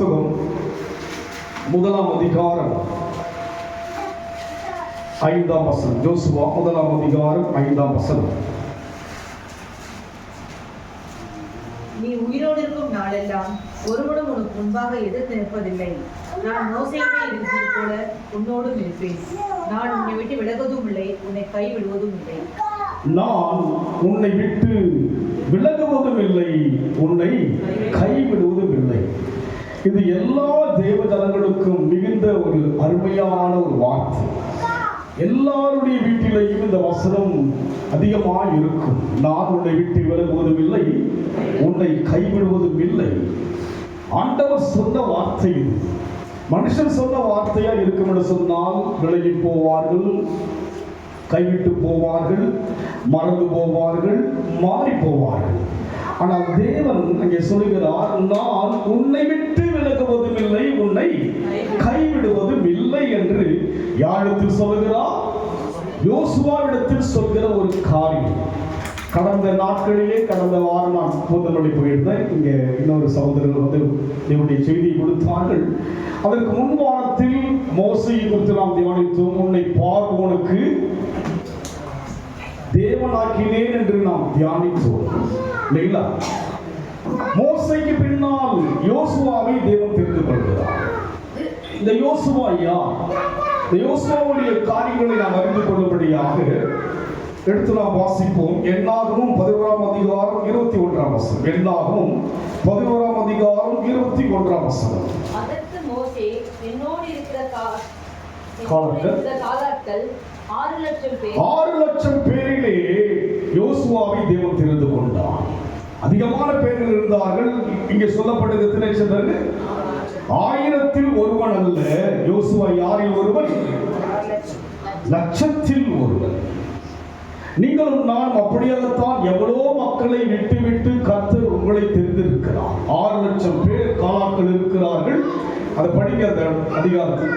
புத்தகம் 1ஆம் அதிகாரம் 5ஆம் வசனம். யோசுவா 1ஆம் அதிகாரம் 5ஆம் வசனம். நீ உயிரோடு இருக்கும் நாளெல்லாம் ஒருவனும் உனக்கு முன்பாக எதிர்த்து நிற்பதில்லை. நான் மோசேயோடு இருந்தது போல உன்னோடும் இருப்பேன். நான் உன்னை விட்டு விலகுவதும் இல்லை, உன்னை கைவிடுவதும் இல்லை. நான் உன்னை விட்டு விலகுவதும் இல்லை, உன்னை கைவிடுவதும் இல்லை. இது எல்லா தேவஜனங்களுக்கும் மிகுந்த ஒரு அருமையான ஒரு வார்த்தை. எல்லாருடைய வீட்டிலையும் இந்த வசனம் அதிகமாக இருக்கும். நான் உன்னை விட்டு விலகுவதும் இல்லை, உன்னை கைவிடுவதும் இல்லை. ஆண்டவர் சொன்ன வார்த்தை இது. மனுஷன் சொன்ன வார்த்தையா இருக்கும் என்று சொன்னால் விலகி போவார்கள், கைவிட்டு போவார்கள், மறந்து போவார்கள், மாறி போவார்கள். ஆனால் தேவன் அங்கே சொல்லுகிறார், நான் உன்னை விட்டு விலகுவதும் இல்லை, உன்னை கைவிடுவதும் இல்லை என்று யாரிடத்தில் சொல்லுகிறார்? யோசுவாவிடத்தில் சொல்கிற ஒரு காரியம். கடந்த நாட்களிலே, கடந்த வாரம் நான் பூந்தமல்லி போயிருந்தேன். இங்கே இன்னொரு சகோதரர்கள் வந்து என்னுடைய செய்தியை கொடுத்தார்கள். அதற்கு முன் வாரத்தில் மோசேயை குறித்து நாம் தியானித்தோம். உன்னை பார்வோனுக்கு தேவனாக்கினேன் என்று நாம் தியானித்தோம் இல்லைங்களா? மோசேக்கு பின்னால் யோசுவாவை தேவன் தெரிந்து கொள்கிறார். இந்த யோசுவா யார்? இந்த யோசுவாவுடைய காரியங்களை நாம் அறிந்து கொள்ளும்படியாக எடுத்து நாம் வாசிப்போம். என்னாகமும் 11ஆம் அதிகாரம் 21ஆம் வசனம். என்னாகமும் 11ஆம் அதிகாரம் 21ஆம் வசனம். அதற்கு மோசே, என்னோடு இருக்கிற காலாட்கள் 6 லட்சம் பேரிலே யோசுவாவை தேவன் தெரிந்து கொண்டார். அதிகமான பேர்கள் இருந்தார்கள். இங்கே சொல்லப்பட்டது எத்தனை சென்றார்கள்? 1000ல் ஒருவன் அல்ல. யோசுவா யாரில் ஒருவன்? லட்சத்தில் ஒருவன். நீங்களும் நான் அப்படியாகத்தான் எவ்வளோ மக்களை விட்டு விட்டு கர்த்தர் உங்களை தெரிந்திருக்கிறார். 6 லட்சம் பேர் காலாட்கள் இருக்கிறார்கள். அதை படிக்க அந்த அதிகாரத்தில்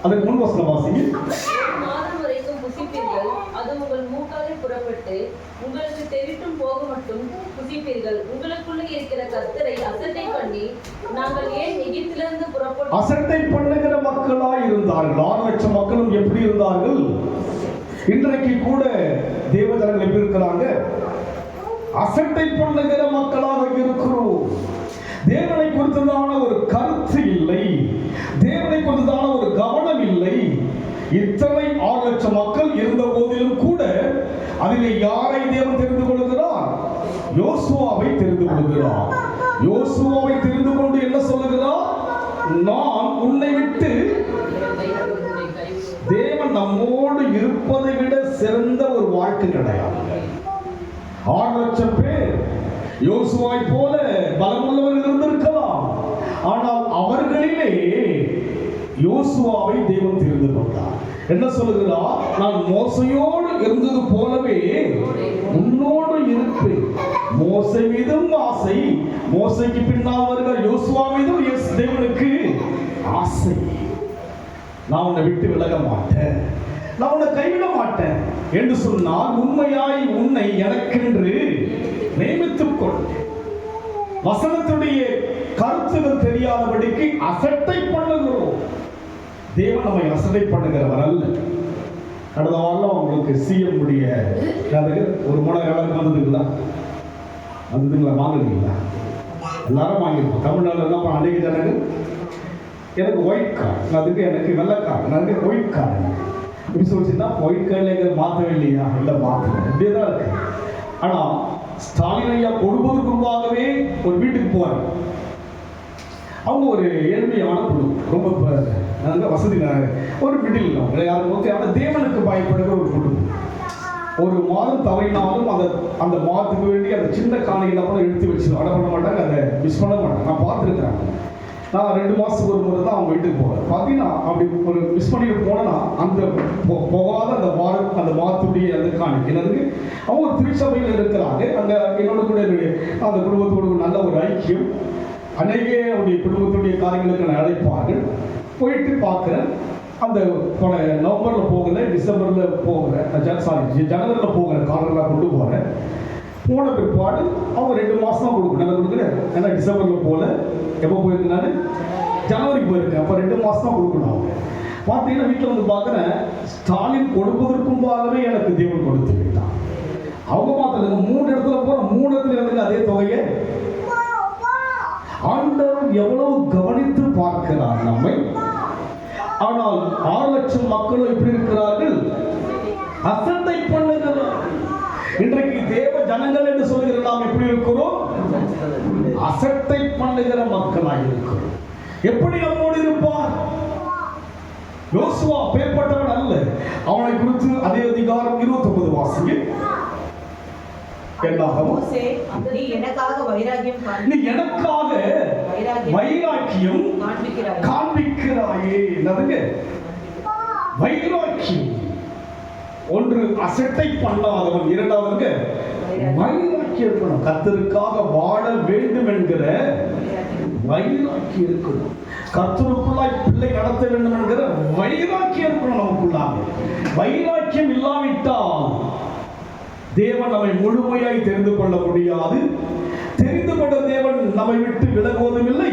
அதற்கு முன் வசனம் வாசிங்க. அது உங்கள் மூக்காலில் புறப்பட்டு உங்களுக்கு தெரிட்டும் போக மட்டும் புசிப்பீர்கள். உங்களுக்குள்ள இருக்கிற கர்த்தரை அசட்டை பண்ணி நாங்கள் ஏன் எகிப்திலிருந்து புறப்பட்டு அசட்டை பண்ணுகிற மக்களாய் இருந்தார்கள். 6 லட்சம் மக்களும் எப்படி இருந்தார்கள்? இன்றைக்கு கூட தேவஜனங்கள் எப்படி இருக்கிறாங்க? அசட்டை பண்ணுகிற மக்களாக இருக்கிறோம். தேவனை குறித்ததான ஒரு கருத்து இல்லை, தேவனை குறித்ததான ஒரு கவனம் இல்லை. இத்தனை 6 லட்சம் மக்கள் இருந்த போதிலும் கூட அதிலே யாரை தேவன் தெரிந்து கொள்கிறார்? யோசுவாவை தெரிந்து கொள்கிறார். யோசுவாவை தெரிந்து கொண்டு என்ன சொல்லுகிறார்? நான் உன்னை விட்டு. தேவன் நம்மோடு இருப்பதை விட சிறந்த ஒரு வாழ்க்கை கிடையாது. 6 லட்சம் பேர் யோசுவாவை போல பலமுள்ளவர்கள் இருந்திருக்கலாம். ஆனால் அவர்களிலே யோசுவாவை தேவன் தெரிந்து கொண்டார். என்ன சொல்லுகிறார்? நான் மோசையோடு இருந்தது போலவே உன்னோடு இருப்பேன். மோசை மீதும் ஆசை, மோசைக்கு பின்னால் வருகிற யோசுவா மீதும் தேவனுக்கு ஆசை. நான் உன்னை விட்டு விலக மாட்டேன், நான் உன்னை கைவிட மாட்டேன் என்று சொன்னால் உண்மையாய் உன்னை எனக்கென்று நியமித்துக் கொண்டேன். வசனத்துடைய கருத்துகள் தெரியாதபடிக்கு அசட்டை பண்ணுகிறோம். தேவன் நம்மை அசட்டை பண்ணுகிறவர் அல்ல. கடந்த வாரம் உங்களுக்கு சிஎம் உடைய ஒரு முனையாளர் வந்ததுங்களா? வாங்குறீங்களா? எல்லாரும் வாங்கியிருக்கோம். தமிழ்நாட்டில் தான் அநேக ஜனங்கள் எனக்கு ஒயிட் கார்டு, அதுக்கு எனக்கு வெள்ளை கார்டு, எனக்கு ஒயிட் கார்டு இப்படி சொல்லிச்சுன்னா ஒயிட் கார்டில் மாற்றவே இல்லையா? இல்லை, மாற்றல, இப்படியே தான் இருக்கு. ஆனால் ஸ்டாலின் ஐயா கொடுப்பதற்கு முன்பாகவே ஒரு வீட்டுக்கு போவார். அவங்க ஒரு ஏழ்மையான குழு, ரொம்ப வசதி, ஒரு மிடில் அவங்க யாரும் ஓகே. ஆனால் தேவனுக்கு பயப்படுகிற ஒரு குடும்பம். ஒரு மாதம் தவறினாலும் அந்த மாதத்துக்கு வேண்டி அந்த சின்ன காணிகளை கூட எடுத்து வச்சு அடை பண்ண மாட்டாங்க, அதை மிஸ் பண்ண மாட்டாங்க. நான் பார்த்துருக்கேன். நான் 2 மாதத்துக்கு ஒரு முறை தான் அவங்க வீட்டுக்கு போவேன். பார்த்தீங்கன்னா அப்படி ஒரு மிஸ் பண்ணிட்டு போனேன்னா அந்த போகாத அந்த மாதத்துடைய அந்த காணிக்கை என்னதுக்கு அவங்க ஒரு திருச்சபையில் இருக்கிறாங்க. அங்கே என்னோட கூட அந்த குடும்பத்தோடு நல்ல ஒரு ஐக்கியம். அநேக அவருடைய குடும்பத்துடைய காரியங்களுக்கு நான் அழைப்பார்கள். போயிட்டு பார்க்குறேன். அந்த நவம்பரில் போகல, டிசம்பரில் போகிறேன், ஜனவரியில் போகிறேன், காலரெலாம் கொண்டு போகிறேன். போன பிற்பாடு அவங்க 2 மாதம் தான் கொடுக்கணும். கொடுக்குறேன். ஏன்னா டிசம்பரில் போகல, எப்போ போயிருக்கேன் நான்? ஜனவரிக்கு போயிருக்கேன். அப்போ 2 மாதம் தான் கொடுக்கணும். அவங்க பார்த்தீங்கன்னா வீட்டில் வந்து பார்க்குறேன், ஸ்டாலின் கொடுப்பதற்கும்பாகவே எனக்கு தேவன் கொடுத்து விட்டான். அவங்க மாத்திரம் 3 இடத்துல போகிற 3 இடத்துல இருந்து அதே தொகையை ஆண்டவர் எவ்வளவு கவனித்து பார்க்கிறார் நம்மை. ஆனால் 6 லட்சம் மக்களும் எப்படி இருக்கிறார்கள்? அசட்டை பண்ணுகிறார். இன்றைக்கு தேவ ஜனங்கள் என்று சொல்கிற நாம் எப்படி இருக்கிறோம்? அசட்டை பண்ணுகிற மக்களாக இருக்கிறோம். எப்படி நம்மோடு இருப்பார்? யோசுவா பேர்பட்டவன் அல்ல. அவனை குறித்து அதே அதிகாரம் 29 வாசிங்க. நீ எனக்காக வைராக்கியம் காண்பிக்கிறாயே. வைராக்கியம். ஒன்று அசட்டை பண்ணாதவன், இரண்டாவது வைராக்கியம் இருக்கணும். கர்த்தருக்காக வாழ வேண்டும் என்கிற வைராக்கியம் இருக்கணும். கர்த்தருக்குள்ளாய் பிள்ளை நடத்த வேண்டும் என்கிற வைராக்கியம் இருக்கணும் நமக்குள்ளாக. வைராக்கியம் இல்லாவிட்டால் தேவன் நம்மை முழுமையாய் தெரிந்து கொள்ள முடியாது. தெரிந்து கொண்ட தேவன் நம்மை விட்டு விலகுவதும் இல்லை,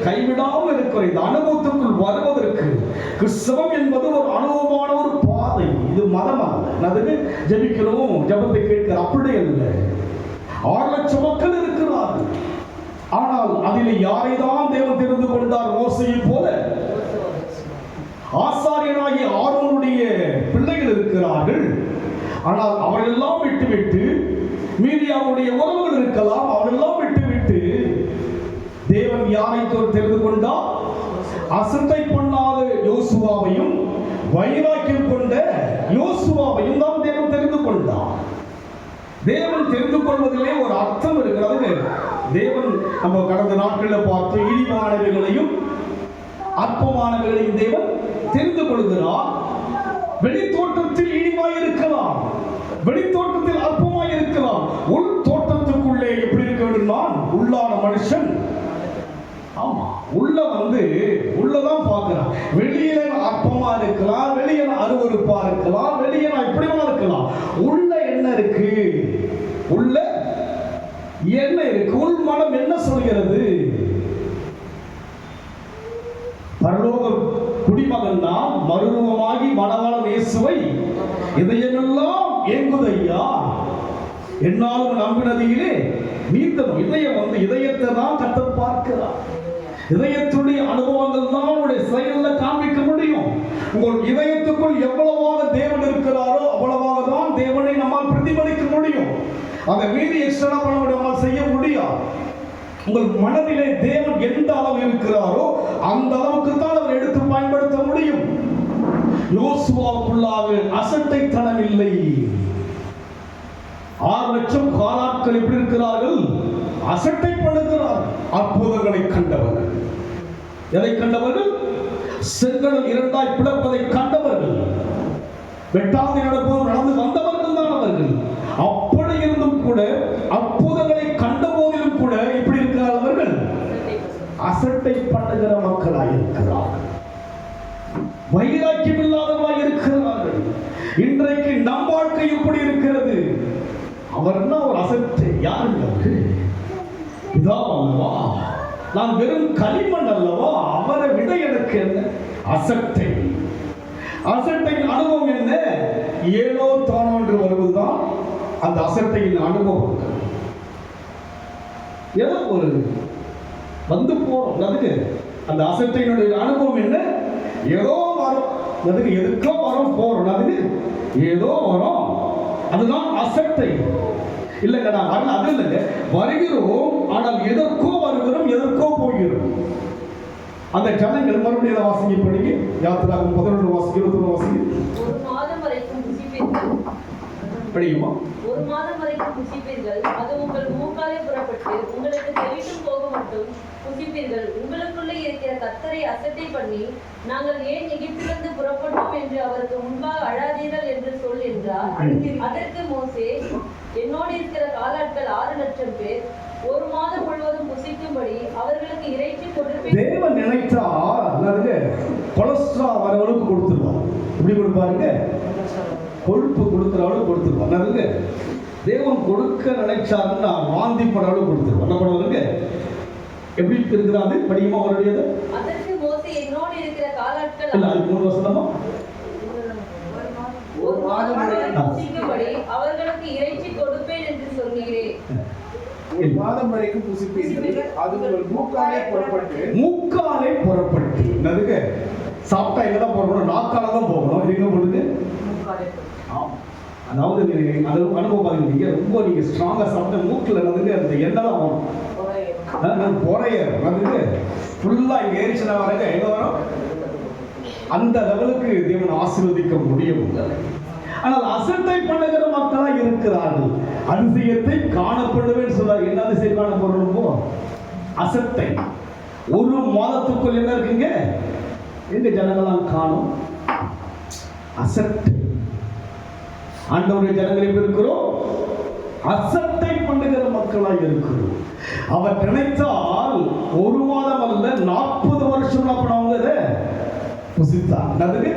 கைவிடாமல் இருக்கிற இந்த அனுபவத்துக்குள் வருவதற்கு கிறிஸ்தவம் என்பது ஒரு அனுபவமான ஒரு பாதை. இது மதம் அல்ல. அதுக்கு ஜெபிக்கிறோம், ஜெபத்தை கேட்கிற அப்படி அல்ல. 6 லட்சம் மக்கள் இருக்கிறார்கள். ஆனால் அதில் யாரை தான் தேவன் தெரிந்து கொண்டார்? மோசையை போல ஆசாரியனாகிய ஆரோனுடைய பிள்ளைகள் இருக்கிறார்கள். ஆனால் அவரெல்லாம் விட்டுவிட்டு, மீதியாவுடைய உறவுகள் இருக்கலாம், அவரெல்லாம் விட்டுவிட்டு தேவன் யாரை தெரிந்து கொண்டார்? அசட்டை பண்ணாத யோசுவாவையும் வைராக்கியம் கொண்ட யோசுவாவையும் தான் தேவன் தெரிந்து கொண்டார். தேவன் தெரிந்து கொள்வதிலே ஒரு அர்த்தம் இருக்கிறது. தேவன் நம்ம கடந்த நாட்களில் பார்த்து இழிவானவைகளையும் அற்பமானவைகளையும் தேவன் தெரிந்து கொள்கிறார். வெளித்தோட்டத்தில் இழிவாய் இருக்கலாம், வெளித்தோட்டத்தில் அற்பமாய் இருக்கலாம். உள் தோட்டத்துக்குள்ளே எப்படி இருக்க வேண்டும்? உள்ளான மனுஷன் உள்ளதான் பார்க்கிறான். வெளியில அற்பமா இருக்கலாம், வெளியில அருவருப்பா இருக்கலாம், வெளியில இப்படிமா இருக்கலாம். உள்ள என்ன இருக்கு? உள்ள என்ன இருக்கு? உள் மனம் என்ன சொல்கிறது? பரலோக குடிமகன் தான் மறுரூபமாகி மணவாளன் இயேசுவை இதயமெல்லாம் ஏங்குதையா, என்னாலும் நம்பினதிலே மீண்டும் இதயம் இதயத்தை தான் கர்த்தர் பார்க்கிறார். இதயத்துடைய அனுபவங்கள் தான் உங்களுடைய செயலில் காண்பிக்க முடியும். உங்கள் இதயத்துக்குள் எவ்வளவாக தேவன் இருக்கிறாரோ அவ்வளவாக தான் தேவனை நம்மால் பிரதிபலிக்க முடியும். அதை மீறி எக்ஸ்ட்ரா பண்ண நம்மால் செய்ய முடியாது. உங்கள் மனதிலே தேவன் எந்த அளவு இருக்கிறாரோ அந்த அளவுக்கு தான் அவர் எடுத்து பயன்படுத்த முடியும். யோசுவாவுக்குள்ளாக அசட்டைத்தனம் இல்லை. 6 லட்சம் காலாட்கள் எப்படி இருக்கிறார்கள்? அசட்டை பண்ணுகிறார்கள். அற்புதங்களை கண்டவர்கள். எதை கண்டவர்கள்? செங்கடல் 2ஆய் பிளப்பதை கண்டவர்கள். வெட்டாந்தி நடப்போது நடந்து வந்தவர்கள் தான் அவர்கள். அப்படி இருந்தும் கூட, அற்புதங்களை கண்ட போதிலும் கூட எப்படி இருக்கிறார்கள் அவர்கள்? அசட்டை பண்ணுகிற மக்களாய் இருக்கிறார்கள். வைராக்கியம் இல்லாதவர்களாய் இருக்கிறார்கள். இன்றைக்கு நம் வாழ்க்கை எப்படி இருக்கிறது? அவர்னா ஒரு அசட்டை. யாருங்க அவரு? இதாவல்லவா, நான் வெறும் களிமண் அல்லவா? அவரை விட எனக்கு என்ன அசட்டை? அசட்டையின் அனுபவம் என்ன? ஏனோ தானோ என்று வருவதுதான் அந்த அசட்டையின் அனுபவம். ஏதோ ஒரு வந்து போறோம். அதுக்கு அந்த அசட்டையினுடைய அனுபவம் என்ன? ஏதோ வரும், அதுக்கு எதுக்கோ வரும், போறோம், அதுக்கு ஏதோ வரும், அதுதான் அசட்டை. இல்லைங்க, நான் வரல, அது இல்லைங்க, வருகிறோம், ஆனால் எதற்கோ வருகிறோம், எதற்கோ போகிறோம். அந்த ஜனங்கள் மறுபடியும் வாசிங்க, படிங்க. யாத்திராகமம் 11 வாசிங்க, 21 வாசிங்க. ஒரு மாதம் வரைக்கும் புசிப்பீர்கள். படிக்குமா? ஒரு மாதம் வரைக்கும் புசிப்பீர்கள். அது உங்கள் மூக்காலே புறப்பட்டு உங்களுக்கு தெளிட்டும் போக மட்டும் புசிப்பீர்கள். உங்களுக்குள்ளே இருக்கிற கர்த்தரை அசட்டை பண்ணி, நாங்கள் ஏன் எகிப்திலிருந்து புறப்பட்டோம் என்று அவருக்கு முன்பாக அழாதீர்கள் என்று சொல் என்றார். அதற்கு மோசே, என்னோடு இருக்கிற காலாட்கள் 6 லட்சம் பேர் ஒரு மாதம் முழுவதும் புசிக்கும்படி அவர்களுக்கு இறைச்சி கொடுப்பேன். தேவன் நினைத்தா கொலஸ்ட்ரால் வரவளுக்கு கொடுத்துருவார். எப்படி கொடுப்பாருங்க? கொழுப்பு கொடுக்கிறவளுக்கு கொடுத்துருவார். தேவன் கொடுக்க நினைச்சாருன்னா வாந்தி படவளுக்கு கொடுத்துருவார். என்ன பண்ணுவாருங்க? எப்படி இருக்கிறாரு படியுமா அவருடையது? அதற்கு மோசே என்னோடு இருக்கிற காலாட்கள் இல்ல அது 3 வசனமா? ஒரு மாதம் புசிக்கும்படி அவர்களுக்கு இறைச்சி கொடுப்பேன் என்று சொன்னீரே. ஒரு மாதம் வரைக்கும் புசிப்பீர்கள், அது உங்கள் மூக்காலே புறப்பட்டு நதுங்க சாப்பிட்டா எங்கதான் போகணும்? நாக்கால தான் போகணும். எங்க போடுது? அதாவது அது அனுபவம் நீங்க ரொம்ப நீங்க ஸ்ட்ராங்கா சாப்பிட்ட மூக்கில் நதுங்க அந்த எண்ணெய் தான் வரும். பொறைய நதுங்க ஃபுல்லா இங்க ஏறிச்சுனா வரங்க எங்க வரும்? அந்த லெவலுக்கு தேவன் ஆசீர்வதிக்க முடியும். ஆனால் அசட்டை பண்ணுகிற மக்களா இருக்கிறார்கள். அதிசயத்தை காணப்படுவேன்னு சொல்றாரு. என்ன அதிசயம் காணப்படுறோமோ? அசட்டை. ஒரு மாதத்துக்குள் என்ன இருக்குங்க? எங்க ஜனங்களாம் காணும்? அசட்டை. ஆண்டவருடைய ஜனங்களை இருக்கிறோம், அசட்டை பண்ணுகிற மக்களாய் இருக்கிறோம். அவர் நினைத்தால் ஒரு மாதம் அல்ல 40 வருஷம் பண்ணவங்க புசித்தார். அதுக்கு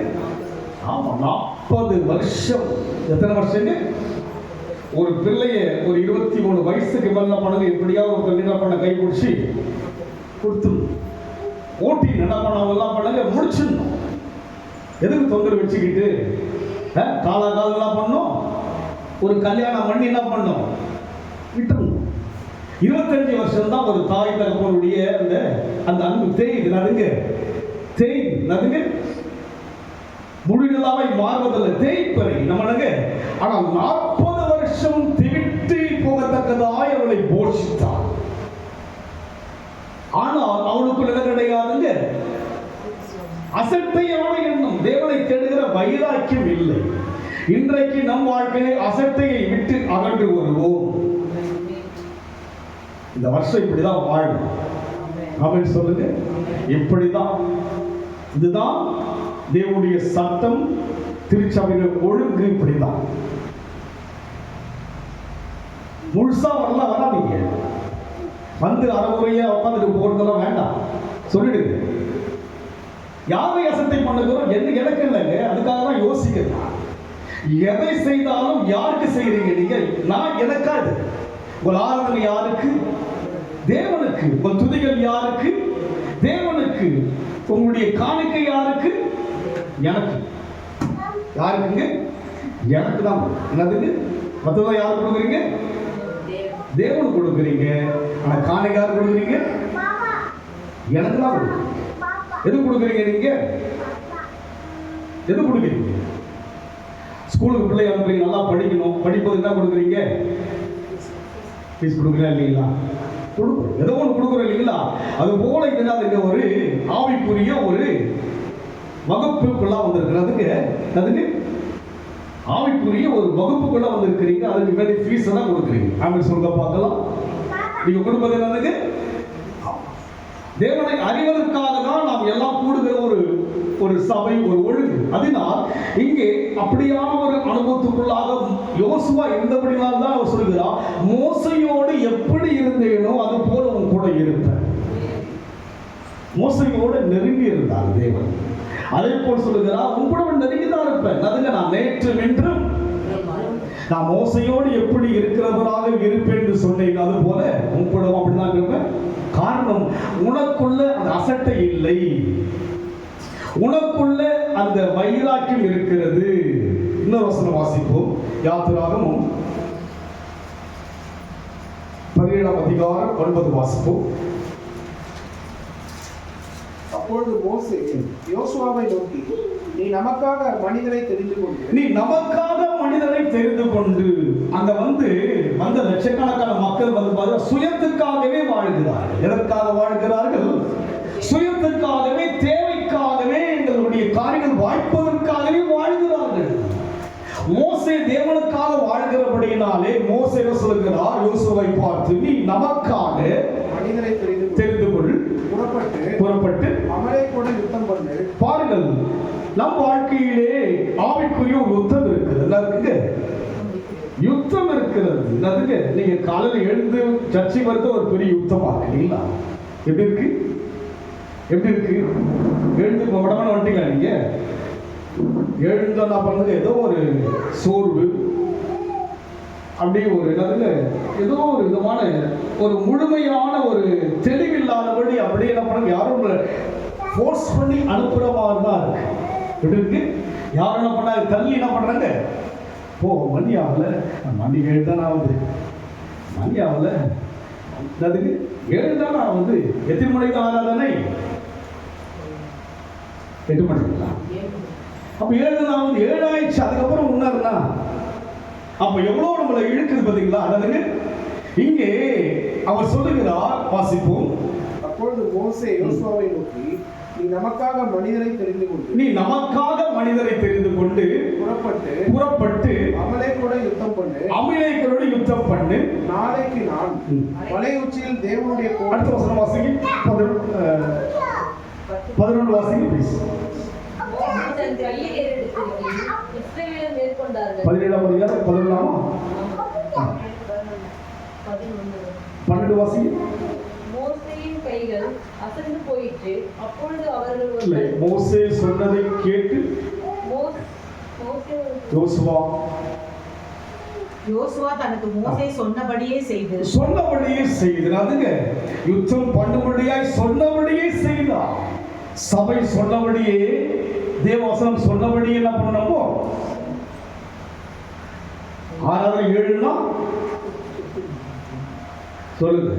ஆமா 40 வருஷம். எத்தனை வருஷங்க? ஒரு பிள்ளைய ஒரு 23 வயசுக்கு மேல பண்ணுங்க எப்படியாவது ஒரு பிள்ளை பண்ண கை பிடிச்சி கொடுத்து ஓட்டி என்ன பண்ணவங்கெல்லாம் பண்ணுங்க முடிச்சிடணும். எதுக்கு தொந்தரவு வச்சுக்கிட்டு காலகாலம் பண்ணோம்? ஒரு கல்யாணம் பண்ணி என்ன பண்ணோம்? விட்டுருணும். 25 வருஷம் தான் ஒரு தாய் தகப்பனுடைய அந்த அன்பு தெரியுது. நதுங்க முழுநிலாவை மாறுவதில்லை, தேய்ப்பறை நம்மளுங்க. ஆனால் 40 வருஷம் திவிட்டு போகத்தக்கதாய் அவளை போஷித்தார். ஆனால் அவளுக்கு என்ன கிடையாதுங்க? அசட்டையான எண்ணம், தேவனை தேடுகிற வைராக்கியம் இல்லை. இன்றைக்கு நம் வாழ்க்கையை அசட்டையை விட்டு அகன்று வருவோம். இந்த வருஷம் இப்படிதான் வாழும். அவன் சொல்லுங்க, இப்படிதான். இதுதான் தேவனுடைய சட்டம், திருச்சபையில் ஒழுங்கு. இப்படிதான் முழுசா வரலாம் வராதீங்க. வந்து அறகுறையா உட்காந்துட்டு போறதெல்லாம் வேண்டாம். சொல்லிடுங்க யாரை அசட்டை பண்ணுகிறோம் என்ன எனக்கு இல்லைங்க. அதுக்காக தான் யோசிக்கிறேன். எதை செய்தாலும் யாருக்கு செய்யறீங்க நீங்க? நான் எனக்காது. உங்கள் ஆராதனை யாருக்கு? தேவனுக்கு. உங்கள் துதிகள் யாருக்கு? தேவனுக்கு. உங்களுடைய காணிக்கை யாருக்கு? எனக்கு. யாருக்குங்க? எனக்கு தான். என்னதுங்க? மற்றதான் யாருக்கு கொடுக்குறீங்க? தேவனுக்கு கொடுக்குறீங்க. ஆனா காணிக்கை யாருக்கு கொடுக்குறீங்க? எனக்கு தான் கொடுக்குறீங்க. எது கொடுக்குறீங்க நீங்க? எது கொடுக்குறீங்க? ஸ்கூலுக்கு பிள்ளை அனுப்புறீங்க, நல்லா படிக்கணும். படிப்பது என்ன கொடுக்குறீங்க? ஃபீஸ் கொடுக்குறா இல்லைங்களா? கொடுக்குறோம். ஏதோ ஒன்று கொடுக்குறோம் இல்லைங்களா? அது போல இதுங்க ஒரு ஆவிக்குரிய ஒரு வகுப்புக்குள்ள வந்திருக்கிறதுக்கு அதுக்கு ஆவிக்குரிய ஒரு வகுப்புக்குள்ள வந்திருக்கிறீங்க. அதுக்கு வேண்டிய ஃபீஸ் தான் கொடுக்குறீங்க. ஆமென் சொல்லுங்க பார்க்கலாம். நீங்க கொடுப்பது என்னதுக்கு? தேவனை அறிவதற்காக தான் நாம் எல்லாம் கூடுகிற ஒரு சபை, ஒரு ஒழுங்கு. அதனால் இங்கே அப்படியான ஒரு அனுபவத்துக்குள்ளாக யோசுவா இருந்தபடினால் தான் அவர் சொல்கிறார், மோசையோடு எப்படி இருந்தேனோ அது போல உன் கூட இருப்பேன். மோசையோடு நெருங்கி இருந்தார் தேவன். அதே போல் சொல்லுகிறார், உன் கூட நெருங்கி தான் இருப்பேன். அதுங்க நான் நேற்று நின்றும் நான் மோசையோடு எப்படி இருக்கிறவராக இருப்பேன் என்று சொன்னேன். அது போல உன் கூட அப்படிதான் இருப்பேன். காரணம், உனக்குள்ள அந்த அசட்டை இல்லை, உனக்குள்ள அந்த வைராக்கியம் இருக்கிறது. இன்னொரு வசனம் வாசிப்போம். யாத்திராகமும் 17ஆம் அதிகாரம் 9 வாசிப்போம். அப்பொழுது மோசே யோசுவாவை நோக்கி, நீ நமக்காக மனிதரை தெரிந்து கொண்டு அங்க வந்த லட்சக்கணக்கான மக்கள் பாருங்க, சுயத்துக்காகவே வாழ்கிறார்கள். எதற்காக வாழ்கிறார்கள்? சுயத்துக்காகவே, தேவைக்காகவே, எங்களுடைய காரியங்கள் வாய்ப்பதற்காகவே வாழ்கிறார்கள். மோசே தேவனுக்காக வாழ்கிறபடியினாலே மோசே சொல்கிறார் யோசுவை பார்த்து, நீ நமக்காக மனிதரை தெரிந்து கொள், புறப்பட்டு அமலேக்கோடு யுத்தம் பண்ணு. பாருங்கள், நம் வாழ்க்கையிலே ஆவிக்குரிய ஒரு யுத்தம் இருக்குது. எல்லாருக்குங்க யுத்தம் இருக்கிறது. அதுக்கு நீங்க காலையில் எழுந்து சர்ச்சை வருது ஒரு பெரிய யுத்தமா இல்லைங்களா? எப்படி இருக்கு? எழுந்து உடம்பு வந்துட்டீங்களா? நீங்க எழுந்தா பண்ணுங்க, ஏதோ ஒரு சோர்வு, அப்படியே ஒரு என்னதுல ஏதோ ஒரு விதமான ஒரு முழுமையான ஒரு தெளிவில்லாதபடி அப்படியே என்ன பண்ண யாரும் ஃபோர்ஸ் பண்ணி அனுப்புற மாதிரி தான் இருக்கு. யாரும் என்ன பண்ணாங்க, தள்ளி என்ன பண்றாங்க, போ மணி ஆகல, மணி 7 தானே ஆகுது, மணி ஆகல, அதுக்கு 7 தானே ஆகுது, எத்தனை மணிக்கு ஆகாதானே, 8 மணிக்குங்களா, அப்ப 7 தான் ஆகுது, 7 ஆயிடுச்சு, அதுக்கப்புறம் உணர்னா அப்ப எவ்வளவு நம்மளை இழுக்குது பார்த்தீங்களா. அதாவது இங்கே அவர் சொல்லுகிறார், வாசிப்போம். அப்பொழுது மோசே யோசுவாவை நோக்கி, நீ நமக்காக மனிதரை தெரிந்து கொண்டு புறப்பட்டு அமலேக்கோடு யுத்தம் பண்ணு. நாளைக்கு நான் மலை உச்சியில் தேவனுடைய அடுத்த வசனம் வாசிங்க, 11 வாசிங்க ப்ளீஸ். 12 வாசிங்க. மோசேயின் கைகள் அசைந்து போயிற்று. அப்பொழுது அவர்கள் மோசே சொன்னதை கேட்டு யோசுவா தனக்கு மோசே சொன்னபடியே செய்து அதுங்க யுத்தம் பண்ணும்படியாய் சொன்னபடியே செய்தார். சபை சொன்னபடியே, தேவவசனம் சொன்னபடியே என்ன பண்ணணுமோ, ஆறாவது 7னா சொல்லுங்க,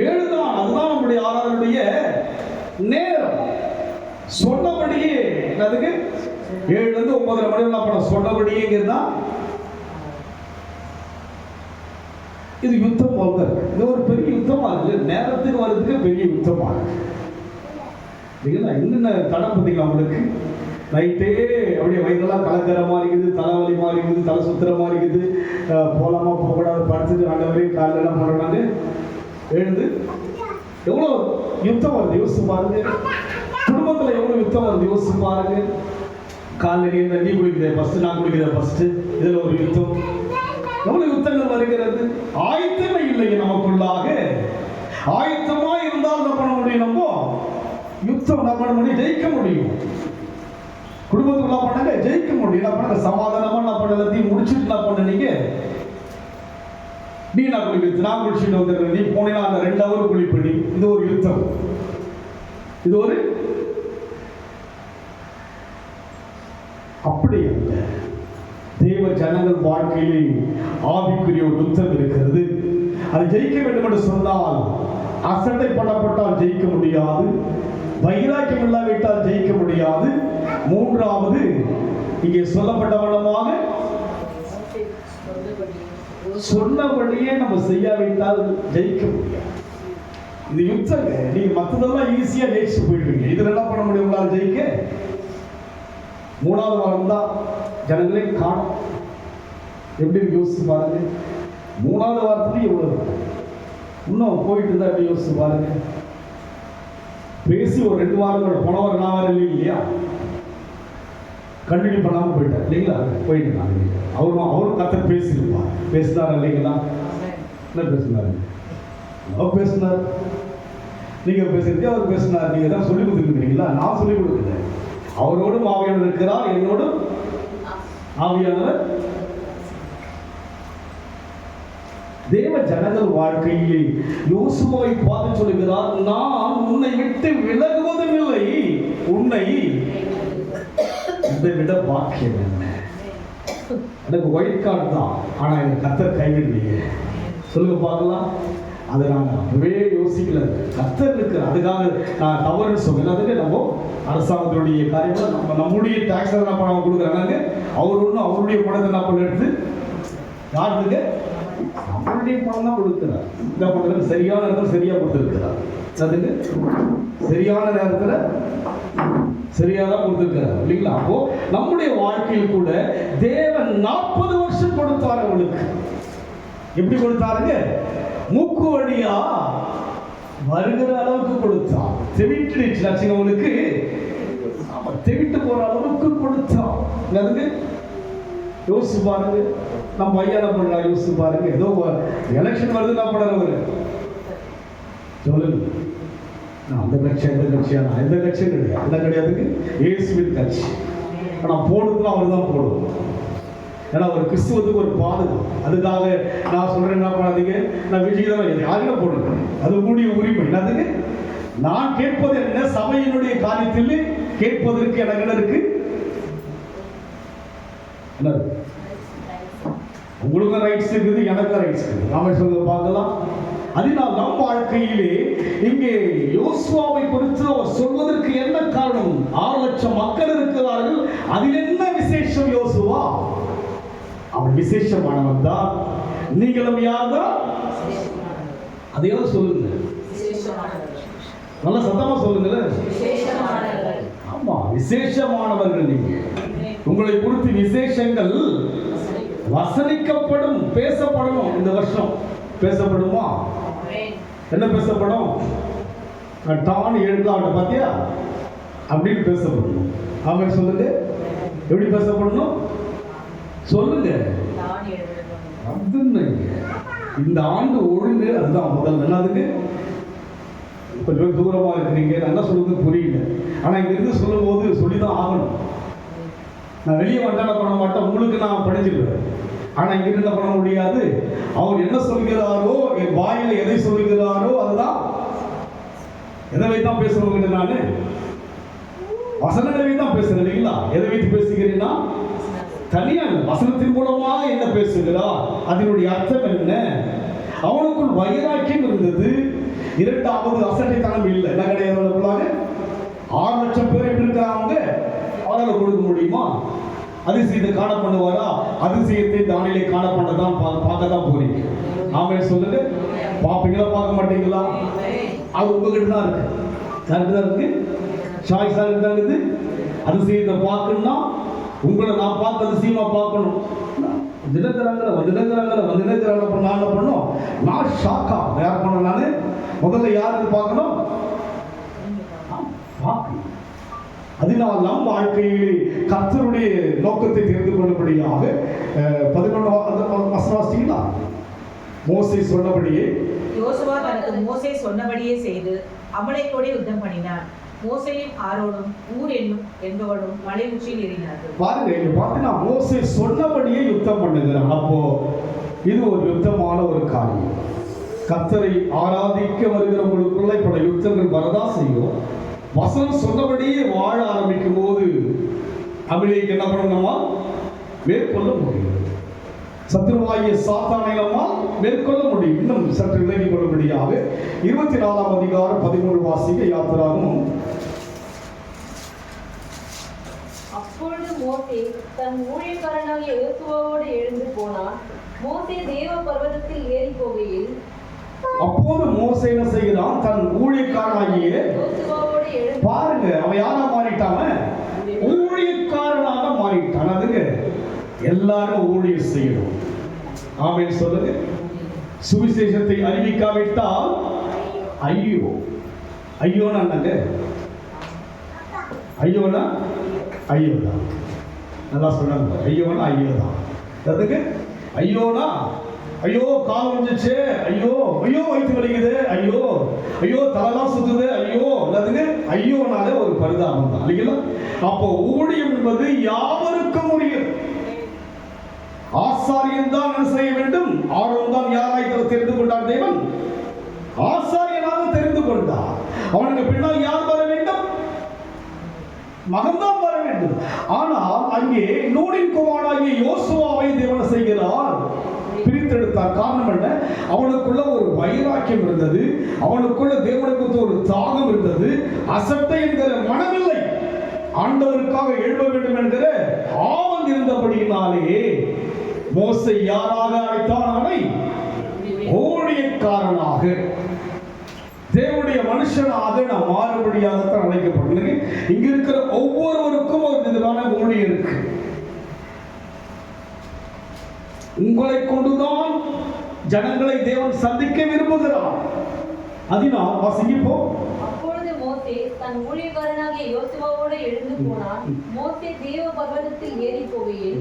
7 தான், அதுதான் நம்முடைய ஆராதனுடைய நேரம். சொன்னபடியே அதுக்கு 7 ல இருந்து 9:30 மணி என்ன பண்ண சொன்னபடியேங்கிறதா. இது யுத்தம் போல இருக்கு. இது ஒரு பெரிய யுத்தமா இருக்கு, நேரத்துக்கு வர்றதுக்கு பெரிய யுத்தமா இருக்கு. என்னென்ன தடை பார்த்தீங்களா உங்களுக்கு, நைட்டே அப்படியே வயிறெல்லாம் கலக்கிற மாதிரி இருக்குது, தலைவலி மாதிரி இருக்குது, தலை சுத்துற மாதிரி இருக்குது, போகலாமா போகக்கூடாது, படுத்துட்டு ஆண்டவரே காலையெல்லாம் போடுறாங்க, எழுந்து எவ்வளோ யுத்தம் வருது யோசிச்சு பாருங்க. குடும்பத்தில் எவ்வளோ யுத்தம் வருது யோசிச்சு பாருங்க. காலையில் நீ குளிக்கிற ஃபர்ஸ்ட், நான் குளிக்கிற ஃபர்ஸ்ட், இதில் ஒரு யுத்தம். எவ்வளவு யுத்தங்கள் வருகிறது. ஆயத்தமே இல்லை நமக்குள்ளாக. ஆயத்தமா இருந்தால் என்ன பண்ண முடியும், நம்ம யுத்தம் என்ன பண்ண முடியும், ஜெயிக்க முடியும். குடும்பத்துக்குள்ள பண்ணாங்க ஜெயிக்க முடியும். என்ன பண்ண சமாதானமா என்ன பண்ண எல்லாத்தையும் முடிச்சுட்டு என்ன பண்ணீங்க, நீ நான் குளிக்கிறது, நான் குளிச்சுட்டு வந்துடுறேன், நீ போனீங்கன்னா அந்த 2 ஹவர் குளிப்படி. இது ஒரு யுத்தம். இது ஒரு அப்படி அல்ல. தேவ ஜனங்கள் வாழ்க்கையில் ஆவிக்குரிய ஒரு யுத்தம் இருக்கிறது. அதை ஜெயிக்க வேண்டும் என்று சொன்னால், அசட்டை பண்ணப்பட்டால் ஜெயிக்க முடியாது, வைராக்கியம் இல்லாவிட்டால் ஜெயிக்க முடியாது. மூன்றாவது, இங்கே சொல்லப்பட்ட வண்ணமாக சொன்னபடியே நம்ம செய்யாவிட்டால் ஜெயிக்க முடியாது. இது யுத்தங்க. நீங்க மற்றதெல்லாம் ஈஸியா ஜெயிச்சு போயிடுவீங்க, இதுல என்ன பண்ண முடியும் உங்களால் ஜெயிக்க? 3வது வாரம் தான் ஜனங்களே காணும். எப்படி யோசிச்சு பாருங்க. 3வது வாரத்துலயும் எவ்வளவு இன்னும் போயிட்டு இருந்தா எப்படி யோசிச்சு பாருங்க. பேசி ஒரு 2 வாரங்கள் போன வாரம் நான் வரல இல்லையா, கண்டினியூ பண்ணாமல் போயிட்டார் இல்லைங்களா, போயிட்டு அவரும் கத்தர் பேசியிருப்பார். பேசினார் இல்லைங்களா, என்ன பேசினாரு, அவர் பேசினார், நீங்க பேசுறதே அவர் பேசினார். நீங்க தான் சொல்லி கொடுத்துருக்கீங்களா, நான் சொல்லி கொடுக்கல. அவரோடும் ஆவியானவர் இருக்கிறார், என்னோடும் ஆவியானவர். தேவ ஜனங்கள் வாழ்க்கையிலே யோசுவாவை பார்த்து சொல்லுகிறார், நான் உன்னை விட்டு விலகுவதும் இல்லை, உன்னை இதை விட பாக்கியம் என்ன. எனக்கு ஒயிட் கார்டு தான், ஆனா எனக்கு கர்த்தர் கைவிடலையே. சொல்லுங்க பார்க்கலாம். அதை நான் அப்பவே யோசிக்கல. கர்த்தர் இருக்கு, அதுக்காக நான் தவறுன்னு சொல்ல. அதுக்கு நம்ம அரசாங்கத்தினுடைய காரியங்கள் நம்முடைய டாக்ஸ் என்ன பண்ண கொடுக்குறாங்க, அவர் ஒன்றும் அவருடைய பணத்தை என்ன பண்ண எடுத்து யாருக்கு நம்மளுடைய பணம் தான் கொடுக்குறார். இந்த பணத்தில் சரியான நேரத்தில் சரியா கொடுத்துருக்கிறார். அதுக்கு சரியான நேரத்தில் சரியா தான் கொடுத்துருக்கிறார் இல்லைங்களா. அப்போ நம்முடைய வாழ்க்கையில் கூட தேவன் 40 வருஷம் கொடுத்தார் அவளுக்கு. எப்படி கொடுத்தாருங்க, மூக்கு வழியா வருகிற அளவுக்கு கொடுத்தான். தெவிட்டுச்சு அவளுக்கு, தெவிட்டு போற அளவுக்கு கொடுத்தான். அதுக்கு யோசிச்சு பாருங்க. நம்ம ஐயா என்ன பண்றா யோசிச்சு பாருங்க. ஏதோ எலெக்ஷன் வருது, என்ன பண்றவரு சொல்லுங்க, அந்த கட்சி எந்த கட்சியா, எந்த கட்சியும் கிடையாது, என்ன கிடையாதுக்கு இயேசுவின் கட்சி. ஆனா போடுறதுலாம் அவர் தான் போடுவோம். ஏன்னா ஒரு கிறிஸ்துவத்துக்கு ஒரு பாதுகாப்பு. அதுக்காக நான் சொல்றேன், என்ன பண்ணாதீங்க, நான் விஜய் யாருமே போடுங்க, அது உங்களுடைய உரிமை. என்னதுங்க, நான் கேட்பது என்ன, சபையினுடைய காரியத்தில் கேட்பதற்கு எனக்கு என்ன இருக்கு, என்ன உங்களுக்கு ரைட்ஸ் இருக்குது, எனக்கு ரைட்ஸ் இருக்குது. நாம சொல்ல பார்க்கலாம். அதனால் நம் வாழ்க்கையிலே இங்கே யோசுவாவை குறித்து அவர் சொல்வதற்கு என்ன காரணம்? 6 லட்சம் மக்கள் இருக்கிறார்கள், அதில் என்ன விசேஷம்? யோசுவா அவன் விசேஷமானவன் தான். நீங்களும் யார் தான்? அதையும் சொல்லுங்க, நல்ல சத்தமா சொல்லுங்களேன். ஆமா, விசேஷமானவர்கள் நீங்க. உங்களை குறித்து விசேஷங்கள் வசனிக்கப்படும், பேசப்படணும். இந்த வருஷம் பேசப்படுமா? என்ன பேசப்படும்? டான் எழுதாட்ட பாத்தியா அப்படின்னு பேசப்படணும். ஆமாம் சொல்லுங்க, எப்படி பேசப்படணும் சொல்லுங்க. இந்த ஆண்டு ஒழுங்கு அதுதான் முதல். என்னதுக்கு கொஞ்சம் தூரமா இருக்கிறீங்க, என்ன சொல்றது புரியல, ஆனா இங்க இருந்து சொல்லும் போது சொல்லிதான் ஆகணும். நான் வெளியே வந்தான பண்ண மாட்டேன், உங்களுக்கு நான் படிச்சிருவேன். ஆனா இங்க என்ன பண்ண முடியாது. அவர் என்ன சொல்கிறாரோ, என் வாயில எதை சொல்கிறாரோ அதுதான். எதை வைத்தான் பேசுறவங்க, நானு வசனங்களை தான் பேசுறேன் இல்லைங்களா? எதை வைத்து பேசுகிறீங்கன்னா தனியா வசனத்தின் மூலமா என்ன பேசுகிறார், அதனுடைய அர்த்தம் என்ன. அவனுக்குள் வைராக்கியம் இருந்தது. இரண்டாவது அசட்டைத்தனம் இல்லை. என்ன கிடையாது. 6 லட்சம் பேர் எப்படி இருக்கிறாங்க, அவரால் கொடுக்க முடியுமா? அதிசயத்தை காண பண்ணுவாரா? அதிசயத்தை தானிலே காண பண்ணதான் பார்க்க தான் போறீங்க. ஆமே சொல்லுங்க. பார்ப்பீங்களா பார்க்க மாட்டீங்களா? அது உங்ககிட்ட தான் இருக்கு. கரெக்ட் தான் இருக்கு, சாய்ஸா இருக்குது. அதிசயத்தை பார்க்கணும்னா உங்களை நான் பார்த்து அதிசயமா பார்க்கணும். தினகரங்களை நான் பண்ணோம். நான் ஷாக்கா யார் பண்ண, நானு முதல்ல யாருக்கு பார்க்கணும், பார்க்கணும். அதனால் நம் வாழ்க்கையிலே கர்த்தருடைய நோக்கத்தை தெரிந்து கொள்ளும்படியாக 11 வசனவாசிங்களா? மோசே சொன்னபடியே யோசுவா தனக்கு மோசே சொன்னபடியே செய்து அமலேக்கோடே யுத்தம் பண்ணினான். மோசேயும் ஆரோனும் ஊர் என்பவனும் மலை உச்சியில் ஏறினார்கள். பாருங்க, இங்க பார்த்தீங்கன்னா மோசே சொன்னபடியே யுத்தம் பண்ணுகிறான். அப்போ இது ஒரு யுத்தமான ஒரு காரியம். கர்த்தரை ஆராதிக்க வருகிறவங்களுக்குள்ள பல யுத்தங்கள் வரதான் செய்யும். வசனம் சொன்னபடியே வாழ ஆரம்பிக்கும் போது அபிலேக்கு என்ன பண்ணணுமா? மேற்கொள்ள முடியும். சத்ருவாகிய சாத்தானை நம்மால் மேற்கொள்ள முடியும். இன்னும் சற்று விலகிக் கொள்ளும்படியாக 24ஆம் அதிகாரம் 13 வாசிக்க யாத்திராகமும். அப்பொழுது மோசே தன் ஊழியக்காரனாகிய யோசுவாவோடு எழுந்து போனான். மோசே தேவ பர்வதத்தில் ஏறி போகையில், அப்போது மோசே என்ன செய்கிறான்? தன் ஊழியக்காரனாகிய யோசுவாவோடு எழுந்து, பாருங்க, அவன் யாரா மாறிட்டான்? ஊழியக்காரனாக மாறிட்டான். அதுங்க எல்லாரும் ஊழியம் செய்யணும். ஆமென் சொல்லுங்க. சுவிசேஷத்தை அறிவிக்காவிட்டால் ஐயோ, ஐயோனா என்னங்க? ஐயோனா ஐயோதான். நல்லா சொன்னாங்க. ஐயோனா ஐயோதான். அதுக்கு ஐயோனா ஐயோ கால் வந்துச்சு, ஐயோ ஐயோ வயிற்று வலிக்குது, ஐயோ ஐயோ தலைலாம் சுத்துது, ஐயோ அதுக்கு ஐயோனால ஒரு பரிதாபம் தான் இல்லைங்களா? அப்போ ஊழியம் என்பது யாவருக்கும் முடியும். ஆசாரியன் தான் என்ன செய்ய வேண்டும்? ஆரோன் தான் யாராய் தெரிந்து கொண்டார்? தேவன் ஆசாரியனாக தெரிந்து கொண்டார். அவனுக்கு பின்னால் யார் வர வேண்டும்? மகன்தான் வர வேண்டும். ஆனால் அங்கே நூனின் குமாரனாகிய யோசுவாவை தேவன் செய்கிறார், பிரித்தெடுத்தார். காரணம் என்ன? அவனுக்குள்ள ஒரு வைராக்கியம் இருந்தது, அவனுக்குள்ள தேவனுக்கு ஒரு தாகம் இருந்தது. அசட்டை என்கிற மனமில்லை, ஆண்டவருக்காக எழுத வேண்டும் என்கிற ஆவல் இருந்தபடியினாலே மோசே யாராக அழைத்தான்? அவனை ஊழியக்காரனாக, தேவனுடைய மனுஷனாக நாம் மாறுபடியாகத்தான் அழைக்கப்பட்டது. இங்க இருக்கிற ஒவ்வொருவருக்கும் ஒரு விதமான ஊழியம் இருக்கு. உங்களை கொண்டுதான் ஜனங்களை தேவன் சந்திக்க விரும்புகிறார். அதனால் வாசிப்போம். அப்பொழுது மோசே தன் ஊழியக்காரனாகிய யோசுவாவோடு எழுந்து போனான். மோசே தேவ பர்வதத்தில் ஏறி போகையில்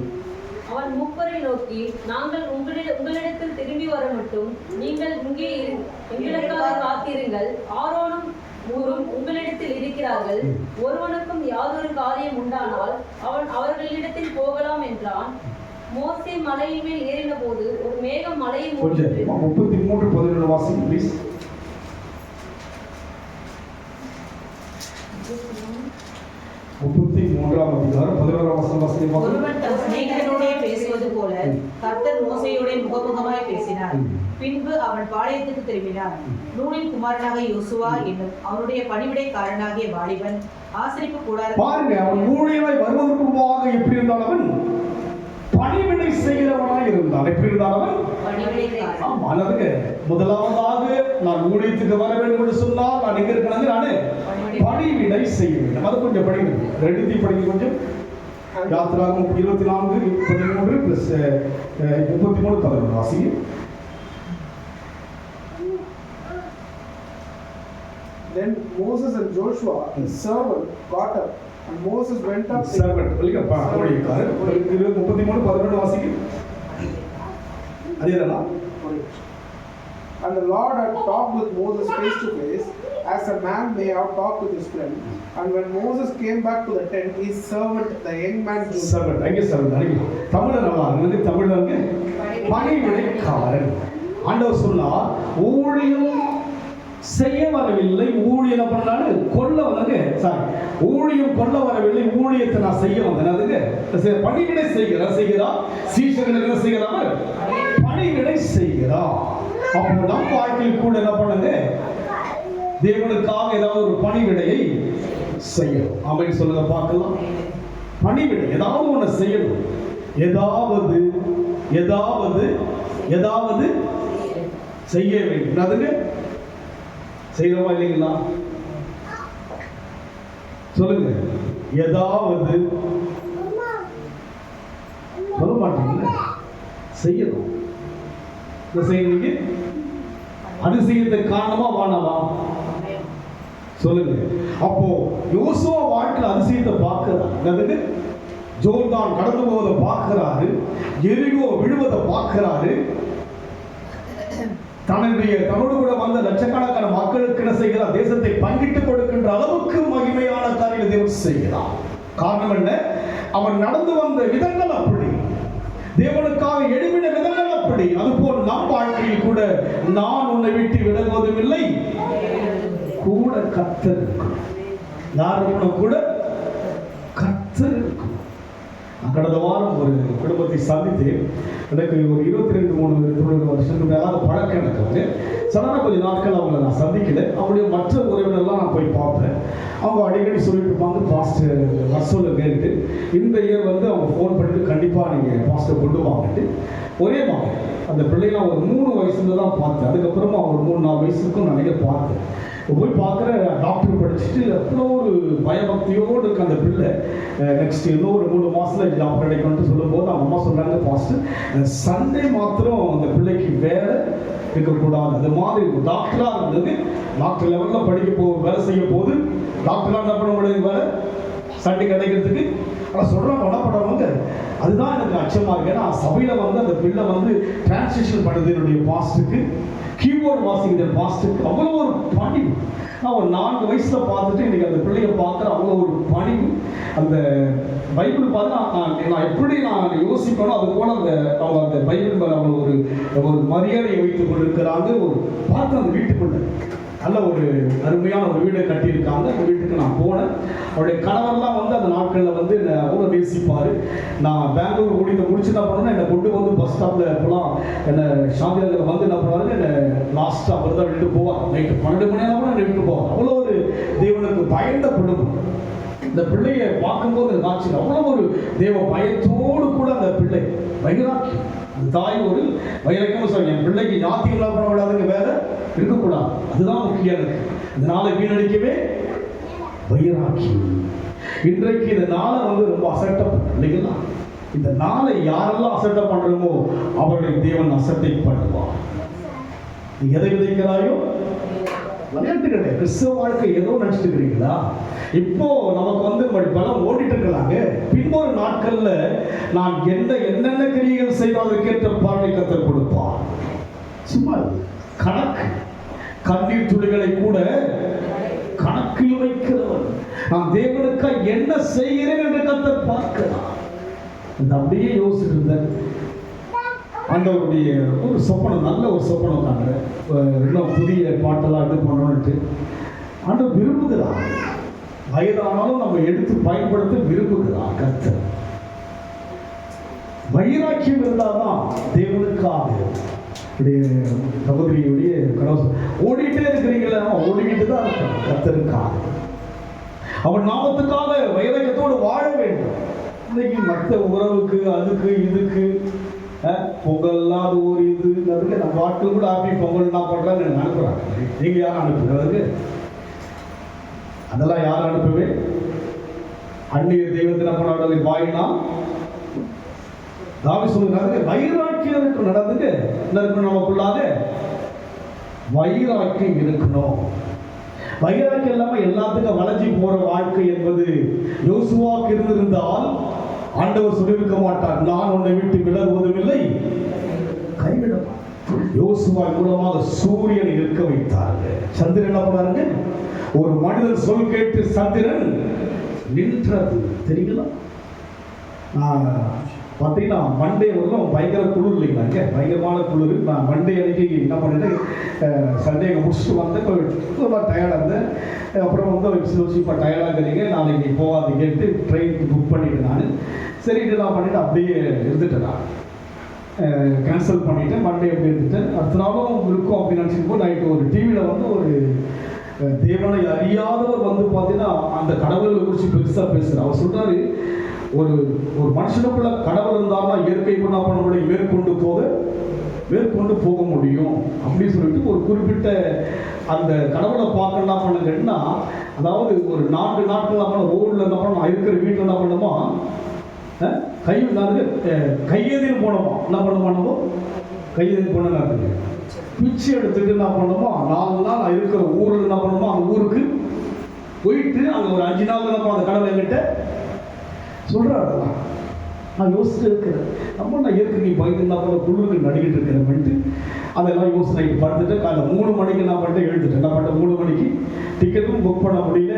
அவன் மூப்பரை நோக்கி, நாங்கள் உங்களிடத்தில் திரும்பி வர மட்டும் நீங்கள் இங்கே எங்களுக்காக காத்திருங்கள். ஆரோனும் ஊரும் உங்களிடத்தில் இருக்கிறார்கள். ஒருவனுக்கும் யாதொரு காரியம் உண்டானால் அவன் அவர்களிடத்தில் போகலாம் என்றான். மோசே மலையின் மேல் ஏறின போது ஒரு மேகம் மலையை கொஞ்சம் மூடிற்று. 33:11 வாசிங்க ப்ளீஸ். 33ஆம் அதிகாரம் 11ஆம் வசனம் வாசிங்க. ஒருவன் தன் சிநேகிதனோடே பேசுவது போல கர்த்தர் மோசேயோடே முகமுகமாய் பேசினார். பின்பு அவன் பாளையத்துக்கு திரும்பினான். நூனின் குமாரனாக யோசுவா என்னும் அவனுடைய பணிவிடைக்காரனாகிய வாலிபன் ஆசரிப்பு கூடாரம் பாருங்க, அவன் ஊழியராய் வருவதற்கு முன்பாக எப்படி இருந்தான்? அவன் பணிவிடை செய்கிறவனாய் இருந்தான். எப்படி இருந்தான் அவன்? பணிவிடைக்காரன். ஆமா, அதுக்கு முதலாவதாக நான் ஊழியத்துக்கு வர வேண்டும் என்று சொன்னால் நான் எங்க இருக்கணும்? நானு பணிவிடை செய்ய வேண்டும். அது கொஞ்சம் படிங்க, ரெண்டு படிங்க கொஞ்சம். யாத்திராகமம் 24:13 + 33:11 வாசிங்க. Then Moses and Joshua, his servant, got up, and Moses went up. Servant இல்லையா? ஊழியக்காரர். 33:11 வாசிங்க. அதேதான். And the Lord had talked with Moses face to face, as a man may have talked with his friend. And when Moses came back to the tent, his servant, the young man, servant. அங்கே servant அங்கே தமிழ்ல நல்லா இருக்கு. தமிழ்ல வந்து பணிவிடைக்காரன். ஆண்டவர் சொன்னார், ஊழியம் செய்ய வரவில்லை, ஊழியம் என்ன பண்ணாரு? கொல்ல வந்தாங்க. சாரி, ஊழியம் கொல்ல வரவில்லை, ஊழியத்தை நான் செய்ய வந்தேன். அதுக்கு பணிவிடை செய்கிறா. சீஷர்கள் என்ன செய்கிறார்? பணிவிடை செய்கிறா. அப்போ நம்ம வாழ்க்கையில் கூட என்ன பண்ணுங்க? தேவனுக்காக ஏதாவது ஒரு பணிவிடையை செய்யணும். அப்படின்னு சொல்லுங்க பார்க்கலாம். பணிவிடை ஏதாவது ஒண்ணு செய்யணும். ஏதாவது ஏதாவது ஏதாவது செய்ய வேண்டும். அதுக்கு செய்யறோமா இல்லைங்களா? சொல்லுங்க. ஏதாவது சொல்ல மாட்டீங்களா? செய்யணும். என்ன செய்யறீங்க? அதிசயத்துக்கு காரணமா வானவா? சொல்லுங்க. அப்போ யோசுவா வாழ்க்கையில் அதிசயத்தை பார்க்கிறாரு. ஜோர்தான் கடந்து போவதை பார்க்கிறாரு. எரிகோ விழுவதை பார்க்கிறாரு. தன்னோடு கூட வந்த லட்சக்கணக்கான மக்களுக்கு என்ன செய்கிறார்? தேசத்தை பங்கிட்டு கொடுக்கின்ற அளவுக்கு மகிமையான காரியங்களை தேவன் செய்கிறார். காரணம் என்ன? அவன் நடந்து வந்த விதங்கள் அப்படி, தேவனுக்காக எழுப்பின விதங்கள் அப்படி. அதுபோல் நம் வாழ்க்கையில் கூட நான் உன்னை விட்டு விலகுவதும் இல்லை, கூட கர்த்தர் இருக்கும். யாரும் கூட கர்த்தர் இருக்கும். கடந்த வாரம் ஒரு குடும்பத்தை சந்தித்து எனக்கு ஒரு 22-23 வருஷத்துக்கு மேலாக பழக்கம் எனக்கு. சடனாக கொஞ்சம் நாட்கள் அவங்கள நான் சந்திக்கல. அவங்களுடைய மற்ற உறவினர்லாம் நான் போய் பார்ப்பேன். அவங்க அடிக்கடி சொல்லிட்டு இருப்பாங்க, பாஸ்டர் வசூலை கேட்டு இந்த இயர் வந்து அவங்க ஃபோன் பண்ணிட்டு கண்டிப்பாக நீங்கள் பாஸ்டர் கொண்டு வாங்கிட்டு. ஒரே மாதிரி அந்த பிள்ளைலாம் ஒரு 3 வயசுல தான் பார்த்தேன். அதுக்கப்புறமா ஒரு 3-4 வயசுக்கும் நிறைய பார்த்தேன். போய் பார்க்குற டாக்டர் படிச்சுட்டு அவ்வளோ ஒரு பயபக்தியோடு இருக்க அந்த பிள்ளை. நெக்ஸ்ட் இன்னும் ஒரு 3 மாதத்தில் ஜாப் கிடைக்கும்னு சொல்லும்போது அவங்க அம்மா சொல்கிறாங்க, பாஸ்டர் சண்டே மாத்திரம் அந்த பிள்ளைக்கு வேலை இருக்கக்கூடாது. அது மாதிரி டாக்டராக இருந்தது. டாக்டர் லெவலில் வேலை செய்ய போது டாக்டராக என்ன பண்ண முடியாது, வேலை சண்டே கிடைக்கிறதுக்கு. ஆனால் சொல்கிறாங்க என்ன பண்ணுறவங்க, அதுதான் எனக்கு அச்சமாக இருக்கு. ஏன்னா சபையில் வந்து அந்த பிள்ளை வந்து டிரான்ஸ்லேஷன் பண்ணுது என்னுடைய பாஸ்ட்டுக்கு, கீபோர்டு வாசிக்கிற பாஸ்ட்டுக்கு. அவ்வளோ ஒரு பணிவு. நான் ஒரு 4 வயசில் பார்த்துட்டு இன்றைக்கி அந்த பிள்ளைய பார்க்குற அவ்வளோ ஒரு பணிவு. அந்த பைபிள் பார்த்தா நான் எப்படி நான் யோசிக்கணும், அது போல அவங்க அந்த பைபிள் மேலே அவங்க ஒரு மரியாதையை வைத்துக் கொண்டிருக்கிறாங்க. ஒரு பார்த்து அந்த வீட்டுக்குள்ள நல்ல ஒரு அருமையான ஒரு வீடை கட்டியிருக்காங்க. அந்த வீட்டுக்கு நான் போனேன். அவருடைய கணவர்லாம் வந்து அந்த நாட்களில் வந்து என்னை அவ்வளோ நேசிப்பார். நான் பெங்களூர் ஊழியத்தை முடிச்சு என்ன பண்ணேன்னா என்னை கொண்டு வந்து பஸ் ஸ்டாப்பில் போகலாம், என்னை சாந்திநகரில் வந்து என்ன பண்ணுவாருங்க, என்னை லாஸ்ட்டாக அவர் தான் விட்டு போவார். நைட்டு 12 மணி நேரம் என்னை விட்டு போவார். அவ்வளோ ஒரு தேவனுக்கு பயந்த குடும்பம். இந்த பிள்ளையை பார்க்கும்போது காட்சி அவ்வளோ ஒரு தேவ பயத்தோடு கூட அந்த பிள்ளை வைராக்கி. அந்த தாய் ஒரு வைராக்கியமாக சொல்லுங்க, என் பிள்ளைக்கு ஞாத்திகளாக பண்ணக்கூடாதுங்க, வேலை இருக்கக்கூடாது, அதுதான் முக்கியம். இந்த நாளை வீணடிக்கவே வைராக்கி. இன்றைக்கு இந்த நாளை வந்து ரொம்ப அசட்டை இல்லைங்களா? இந்த நாளை யாரெல்லாம் அசட்டை பண்றோமோ அவருடைய தேவன் அசட்டை பண்ணுவார். நீ எதை விதைக்கிறாயோ விளையாட்டு கிடையாது. கிறிஸ்தவ வாழ்க்கை ஏதோ நினைச்சிட்டு இருக்கிறீங்களா? இப்போ நமக்கு வந்து பலம் ஓடிட்டு இருக்கலாங்க. பின்பொரு நாட்கள்ல நான் என்னென்ன கிரியைகள் செய்வதற்கேற்ற பலனை கர்த்தர் கொடுப்பார். சும்மா கணக்கு, கண்ணீர் துளிகளை கூட கணக்கில் வைக்கிறவர். நான் தேவனுக்காக என்ன செய்கிறேன் என்று கர்த்தர் பார்க்கிறார். இது அப்படியே யோசிச்சுட்டு இருந்தேன். ஆண்டவருடைய ஒரு சொப்பனம், நல்ல ஒரு சொப்பனம் தாங்க. இன்னும் புதிய பாட்டெல்லாம் இது பண்ணணுன்ட்டு ஆண்டவர் விரும்புகிறார். வயதானாலும் நம்ம எடுத்து பயன்படுத்த விரும்புகிறார் கர்த்தர். வைராக்கியம் இருந்தால்தான் தேவனுக்காக சகோதரியுடைய கடவுள் ஓடிட்டே இருக்கிறீங்களா, ஓடிக்கிட்டு தான் இருக்கணும் கர்த்தருக்காக. அவன் நாமத்துக்காக வைராக்கியத்தோடு வாழ வேண்டும். இன்னைக்கு மற்ற உறவுக்கு அதுக்கு இதுக்கு பொங்கல் இல்லாத ஒரு இது அதுக்கு நம்ம ஆட்கள் கூட ஹாப்பி பொங்கல் என்ன பண்றாங்க அனுப்புறாங்க. நீங்க யாரும் அனுப்புறதுக்கு அதெல்லாம் யாரும் அனுப்பவே அந்நிய தெய்வத்தின கொண்டாடுறது வாயினா தாவி சொல்லுறாங்க. வைராக்கியம் நடந்துட்டு என்ன இருக்கணும், நமக்குள்ளாக வைராக்கியம் இருக்கணும். வைராக்கியம் இல்லாம எல்லாத்துக்கும் வளைஞ்சி போற வாழ்க்கை என்பது யோசுவாவுக்கு இருந்திருந்தால் ஆண்டவர் சொல்லியிருக்க மாட்டார், நான் உன்னை விட்டு விலகுவதும் இல்லை கைவிட. யோசுவா மூலமாக சூரியனை இருக்க வைத்தார்கள். சந்திரன் என்ன பண்ணாருங்க, ஒரு மனிதன் சொல் கேட்டு சந்திரன் நின்றது. தெரியுங்களா? நான் பார்த்தீங்கன்னா மண்டே வரலாம் பயங்கர குளிர் இல்லைங்களாங்க, பயங்கரமான குளிர். நான் மண்டே அன்னைக்கு என்ன பண்ணிட்டேன், சண்டே முடிச்சுட்டு வந்தேன். இப்போ டயர்டாக இருந்தேன். அப்புறம் இப்போ டயர்டாக இருக்கிறீங்க, நாளைக்கு போகாதீங்கன்ட்டு ட்ரெயினுக்கு புக் பண்ணிட்டேன். நான் சரிட்டு நான் பண்ணிவிட்டு அப்படியே இருந்துட்டேன். நான் கேன்சல் பண்ணிவிட்டேன். மண்டே அப்படி இருந்துட்டேன். அடுத்த நாளும் இருக்கும் அப்படின்னு நினச்சிக்கும். நைட்டு ஒரு டிவியில் ஒரு தேவனை அறியாதவர் பார்த்தீங்கன்னா அந்த கடவுளை குறித்து பெருசாக பேசுகிறார். அவர் சொல்கிறாரு, ஒரு ஒரு மனுஷனுக்குள்ள கடவுள் இருந்தால்னா இயற்கை என்ன பண்ண முடியும், மேற்கொண்டு போக முடியும் அப்படின்னு சொல்லிட்டு ஒரு குறிப்பிட்ட அந்த கடவுளை பார்க்க என்ன பண்ணுங்கன்னா, அதாவது ஒரு 4 நாட்கள் நம்ம ரோடில் என்ன பண்ணணும், இருக்கிற வீட்டில் என்ன பண்ணுமா, கையெதில் போனோமா, என்ன பண்ணுமா, கையெதில் போன பிச்சை எடுத்துட்டு என்ன பண்ணுமோ 4 நாள் இருக்கிற ஊரில் என்ன பண்ணுமோ அந்த ஊருக்கு போயிட்டு அங்கே ஒரு 5 நாள் நம்ம அந்த கடவுளை என்கிட்ட சொல்கிறாரு. நான் யோசிச்சுட்டு இருக்கிறேன், நம்ம நான் இயற்கை பயந்துன்னா கூட குழுவுக்கு நடிக்கிட்டு இருக்கிறேன்ட்டு அதெல்லாம் யோசனை படுத்துட்டு காலைல 3 மணிக்கு நான் பண்ணிட்டு எழுந்துட்டேன். என்ன பண்ணிட்டேன், 3 மணிக்கு டிக்கெட்டும் புக் பண்ண முடியல,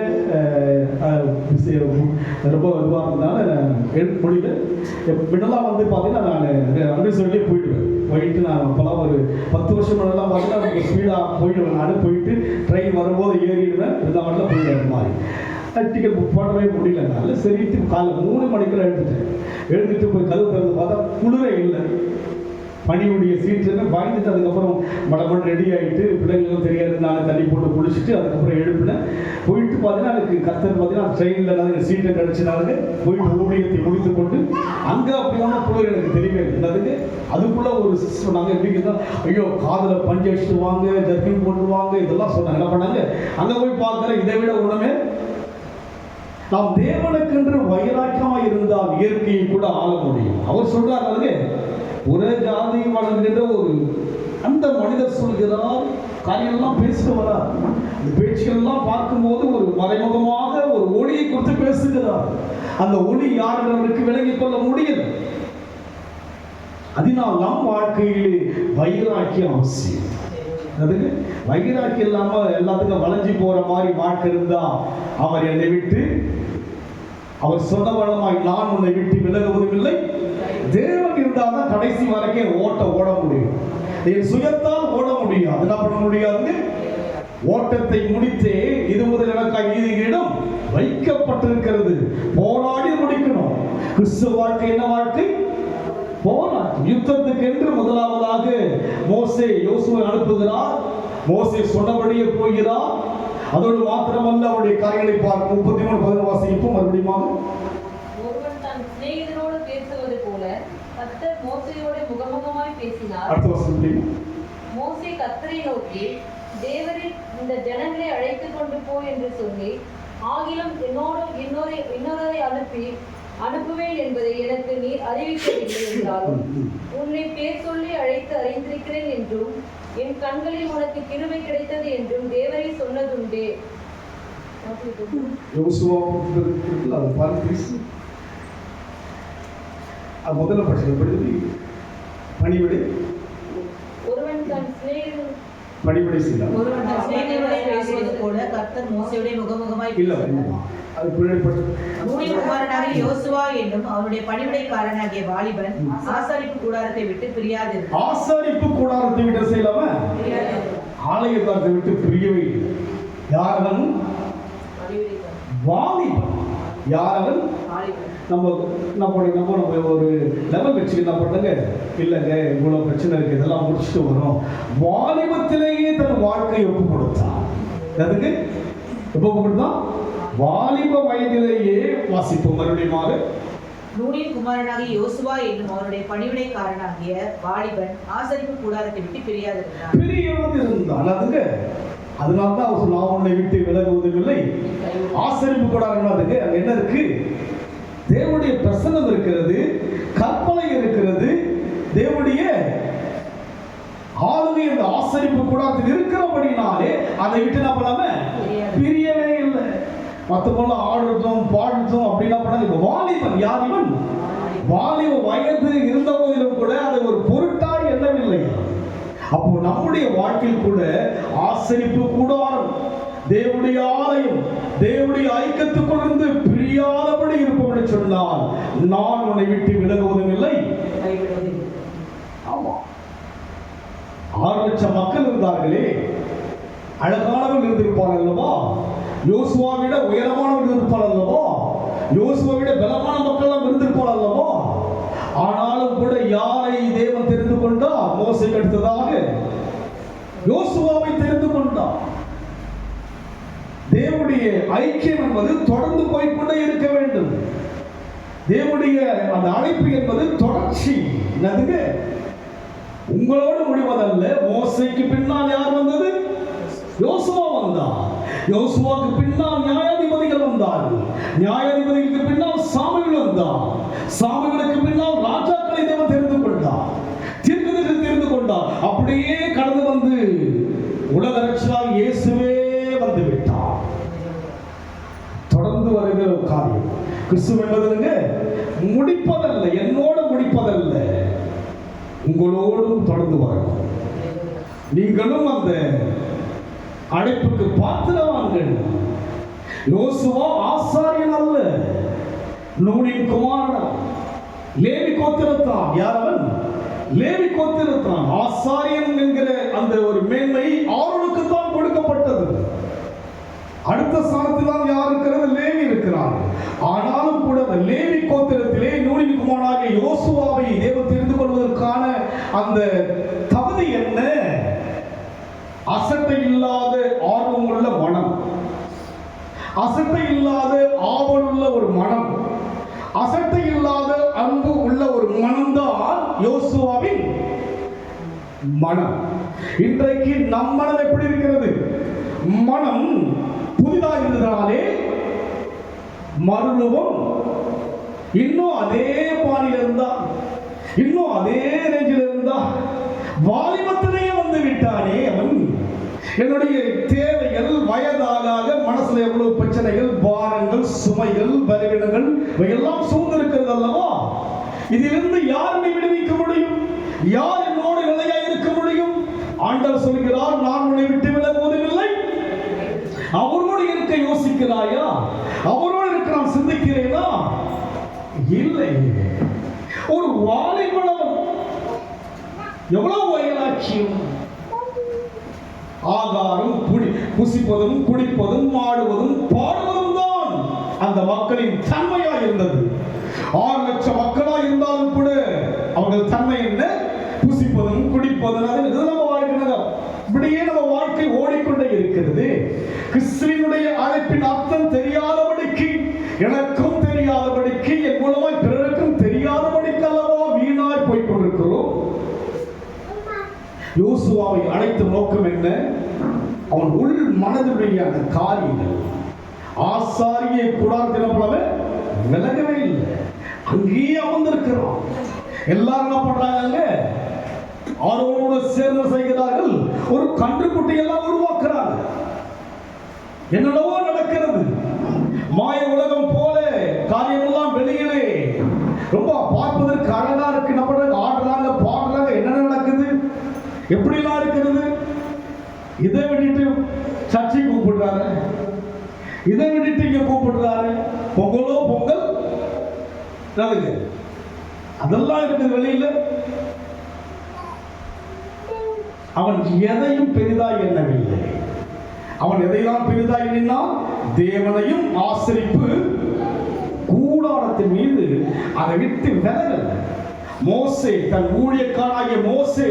ரொம்ப இதுவாக இருந்ததுனால எடுக்க முடியல. முன்னெல்லாம் பார்த்தீங்கன்னா நான் அண்டர்ஸ்டாண்டே போயிட்டு நான் அப்போல்லாம் ஒரு 10 வருஷம் முன்னெல்லாம் பார்த்தீங்கன்னா ஸ்பீடாக போயிடுவேன். நான் போயிட்டு ட்ரெயின் வரும்போது ஏறிடுவேன், இருந்தால் மட்டும் போயிடுற மாதிரி. டிக்கெட் புக் பண்ணவே முடியலனால சரிட்டு காலைல 3 மணிக்கெல்லாம் எழுந்துட்டு போய் கதவு திறந்து பார்த்தா குளிரே இல்லை, பனியுடைய சீட்டுன்னு பயந்துட்டு அதுக்கப்புறம் மடமன் ரெடி ஆகிட்டு பிள்ளைங்களும் தெரியாது நான் தண்ணி போட்டு குளிச்சுட்டு அதுக்கப்புறம் எழுப்பினேன். போயிட்டு பார்த்தீங்கன்னா அதுக்கு கத்தர் பார்த்தீங்கன்னா ட்ரெயினில் சீட்டை கிடச்சினாலுங்க போயிட்டு ஊழியத்தை முடித்து கொண்டு அங்கே அப்படி ஒன்றும் குளிர் எனக்கு தெரியவே இல்லை. என்னதுக்கு அதுக்குள்ளே ஒரு சிஸ்டம் நாங்கள் எப்படி இருந்தால் ஐயோ காதில் பஞ்சு அடிச்சுட்டு வாங்க, ஜர்க்கின் போட்டுருவாங்க, இதெல்லாம் சொன்னாங்க. என்ன பண்ணாங்க, அங்கே போய் பார்க்குறேன் இதை விட ஒன்றுமே. நாம் தேவனுக்கென்று வைராக்கியமாக இருந்தால் இயற்கையை கூட ஆள முடியும். அவர் சொல்றாரு, ஒரு ஜாதி வளர்கின்ற ஒரு அந்த மனிதர் சொல்கிறார், காரியெல்லாம் பேசிட்டு வரார். அந்த பேச்சுகள்லாம் பார்க்கும்போது ஒரு மறைமுகமாக ஒரு ஒளியை குறித்து பேசுகிறார். அந்த ஒளி யாருக்கு விளங்கிக் கொள்ள முடியல. அதனால் நம் வாழ்க்கையிலே வைராக்கியம் அவசியம். அதுக்கு வைராக்கியம் இல்லாம எல்லாத்துக்கும் வளைஞ்சி போற மாதிரி வாழ்க்கை இருந்தா அவர் என்னை விட்டு, அவர் சொன்ன வளமாய் நான் உன்னை விட்டு விலகுவதும் இல்லை. தேவன் இருந்தால் தான் கடைசி வரைக்கும் ஓட முடியும். என் சுயத்தால் ஓட முடியும், என்ன பண்ண முடியாது. ஓட்டத்தை முடித்தே இது முதல் எனக்காக இடம் வைக்கப்பட்டிருக்கிறது, போராடி முடிக்கணும். கிறிஸ்துவ வாழ்க்கை என்ன வாழ்க்கை? போராட்டம். யுத்தத்துக்கு என்று முதலாவதாக மோசே யோசுவை அனுப்புகிறார். மோசே சொன்னபடியே போகிறார். அதோடு மாத்திரமல்ல அவருடைய காரியங்களை பார்க்கும். 33:11 வாசிப்போம் மறுபடியும். ஒருவன் தன் சிநேகிதனோடு பேசுவது போல கர்த்தர் மோசேயோடு முகமுகமாய் பேசினார். அடுத்த வசனம். மோசே கர்த்தரை நோக்கி, தேவரீர் இந்த ஜனங்களை அழைத்துக் கொண்டு போ என்று சொல்லி, ஆகிலும் இன்னொருவரை அனுப்புவேன் என்பதை எனக்கு நீர் அறிவிக்கவில்லை என்றாலும், உன்னை பேர் சொல்லி அழைத்து அறிந்திருக்கிறேன் என்றும் என் கண்களில் உனக்கு கிருபை கிடைத்தது என்றும் தேவரே சொன்னதுண்டே. முதல்ல பணிவிடை. ஒருவன் தன் படிப்படி செய்யலாம். ஒருவன் தன் சிநேகிதனோடே பேசுவது போல கர்த்தர் மோசேயோடே முகமுகமாய் இல்ல பேசினார். அது பிழைப்பட்டு நூனின் குமாரனாகிய யோசுவா என்னும் அவருடைய பணிவிடைக்காரனாகிய வாலிபன் ஆசாரிப்பு கூடாரத்தை விட்டு பிரியாதிருந்தான். ஆசாரிப்பு கூடாரத்தை விட்டு செய்யலாம ஆலயத்தை விட்டு பிரியவே இல்லை. யாரவன்? வாலிபன். யாரவன்? நம்ம ஒரு லெவல் வச்சு என்ன பண்ணுங்க, இல்லைங்க இவ்வளவு பிரச்சனை இருக்கு, இதெல்லாம் முடிச்சுட்டு வரும். வாலிபத்திலேயே தன் வாழ்க்கையை ஒப்பு கொடுத்தான். அதுக்கு எப்ப ஒப்பு கொடுத்தான்? வாலிப வயதிலேயே. வாசிப்போம் மறுபடியும். நூனின் குமாரனாகிய யோசுவா என்னும் அவருடைய பணிவிடைக்காரனாகிய வாலிபன் ஆசாரிப்பு கூடாரத்தை விட்டு பிரியாதிருந்தான். அதுங்க அதனால்தான் அவர் நான் உன்னை விட்டு விலகுவதில்லை. ஆசரிப்பு கூடாரம் அதுக்கு அங்க என்ன இருக்கு? தேவனுடைய பிரசன்னம் இருக்கிறது, கற்பனை இருக்கிறது, தேவனுடைய ஆளுகை அந்த ஆசரிப்பு கூடாரத்தில் இருக்கிறபடினாலே அதை விட்டு நான் பண்ணாம பிரியவே இல்லை. மற்றவங்க ஆடுறதும் பாடுறதும் அப்படின்னா பண்ணாங்க. வாலிபன். யார் இவன்? வாலிப வயது இருந்த போதிலும் கூட அதை ஒரு பொருட்டாய் எண்ணவில்லை. அப்போ நம்முடைய வாழ்க்கையில் கூட ஆசரிப்பு கூடாரம், தேவனுடைய ஆலயம், தேவனுடைய ஐக்கியத்துக்குள்ளிருந்து பிரியாதபடி இருப்போம் என்று சொன்னால் நான் உன்னை விட்டு விலகுவதும் இல்லை. ஆமா, 6 லட்சம் மக்கள் இருந்தார்களே, அழகானவர்கள் இருந்திருப்பார் அல்லவா? யோசுவாவிட உயரமானவர்கள் இருப்பார் அல்லவா? யோசுவாவிட பலமான மக்கள் இருந்திருப்பார் அல்லவா? ஆனாலும் கூட யாரை தேவன் தெரிந்து கொண்டார்? மோசேக்கு அடுத்ததாக யோசுவாவை தெரிந்து கொண்டார். தேவனுடைய ஐக்கியம் என்பது தொடர்ந்து போய்கொண்டே இருக்க வேண்டும். தேவனுடைய அந்த அழைப்பு என்பது தொடர்ச்சி. என்னதுங்க? உங்களோடு முடிவதல்ல. மோசேக்கு பின்னால் யார் வந்தது? யோசுவா வந்தார். யோசுவாக்கு பின்னால் நியாயாதிபதிகள் வந்தார்கள். நியாயாதிபதிகளுக்கு பின்னால் சாமுவேல் வந்தார். சாமுவேலுக்கு பின்னால் ராஜாக்களை தேவன் தெரிந்து கொண்டார், தீர்க்கதரிசிகளை தெரிந்து கொண்டார். அப்படியே கடந்து வந்து உலக ரட்சகராகிய இயேசுவே வந்து விட்டார். தொடர்ந்து வருகிற காரியம் கிறிஸ்து என்பதுங்க முடிப்பதல்ல, என்னோடு முடிப்பதல்ல, உங்களோடும் தொடர்ந்து வரணும். நீங்களும் அந்த அழைப்புக்கு பாத்திரவான்கள். யோசுவா ஆசாரியன் அல்ல, நூனின் குமாரன், லேவி கோத்திரத்தான். யாரவன்? லேவி கோத்திரத்தான். ஆசாரியன் என்கிற அந்த ஒரு மேன்மை ஆரோனுக்கு தான் கொடுக்கப்பட்டது. அடுத்த ஸ்தானத்தில் தான் யார் இருக்கிறது? லேவி இருக்கிறார். ஆனாலும் கூட அந்த லேவி கோத்திரத்திலே நூனின் குமாரனாகிய யோசுவாவை தேவன் தெரிந்து கொள்வதற்கான அந்த தகுதி என்ன? அசட்டை இல்லாத ஆர்வமுள்ள மனம், அசட்டை இல்லாத ஆவலுள்ள ஒரு மனம், அசட்டை இல்லாத அன்பு உள்ள ஒரு மனம்தான் யோசுவாவின் மனம். இன்றைக்கு நம் மனம் எப்படி இருக்கிறது? மனம் புதிதாக இருந்ததாலே மறுரூபம் இன்னும் அதே பாணியில் இருந்தா, இன்னும் அதே ரேஞ்சில் இருந்தா, வாலிபத்திலேயே வந்து விட்டானே அவன். என்னுடைய தேவைகள் வயதாக மனசுல எவ்வளவு பிரச்சனைகள், பாரங்கள், சுமைகள், பலவீனங்கள் இவையெல்லாம் சூழ்ந்திருக்கிறது அல்லவா? இதிலிருந்து யார் என்னை விடுவிக்க முடியும்? யார் என்னோடு நிலையா இருக்க முடியும்? ஆண்டவர் சொல்கிறார், நான் உன்னை விட்டு விலகுவதில்லை. அவரோடு இருக்க யோசிக்கிறாயா? அவரோடு இருக்க நான் சிந்திக்கிறேனா? இல்லை. ஒரு வாலிபனம் எவ்வளவு வயலாட்சியம்! ஆகாரம் புசிப்பதும் குடிப்பதும் ஆடுவதும் பாடுவதும் தான் அந்த மக்களின் தன்மையா இருந்தது. 6 லட்சம் மக்களா இருந்தாலும் கூட அவர்கள் தன்மை என்ன? புசிப்பதும் குடிப்பதும். நம்ம வாழ்க்கை இப்படியே நம்ம வாழ்க்கை ஓடிக்கொண்டே இருக்கிறது. கிறிஸ்துவினுடைய அழைப்பின் அர்த்தம் தெரியாதபடிக்கு, எனக்கும் தெரியாதபடிக்கு, என் மூலமாய் பிறருக்கும் தெரியாதபடிக்கு அல்லவா வீணாய் போய்கொண்டிருக்கிறோம். யோசுவாவை அழைத்த நோக்கம் என்ன? அவன் உள் மனதுடைய அந்த காரியங்கள். ஆசாரிய கூடாரத்தின போல விலகவே இல்லை, அங்கேயே அமர்ந்திருக்கிறான். எல்லாரும் என்ன பண்றாங்க? ஆரோனோடு சேர்ந்து செய்கிறார்கள். ஒரு கன்றுக்குட்டி எல்லாம் உருவாக்குறாங்க. என்னென்னவோ நடக்கிறது. மாய உலகம் போல காரியமெல்லாம் வெளியிலே ரொம்ப பார்ப்பதற்கு அழகா இருக்கு. நம்ம ஆடுறாங்க, பாடுறாங்க, என்ன நடக்குது, எப்படிலாம் இருக்கிறது. இதை விட்டுட்டு சர்ச்சை கூப்பிடுறாரு, இதை விட்டுட்டு இங்க கூப்பிடுறாரு. பொங்கலோ பொங்கல் அதெல்லாம் இருக்குது வெளியில. அவன் எதையும் பெரிதாய் எண்ணவில்லை. அவன் எதையெல்லாம் பெரிதாய் எண்ணினான்? தேவனையும் ஆசரிப்பு கூடாரத்தின் மீது அதை விட்டு விலகல. மோசே, தன் ஊழியக்காரனாகிய மோசே,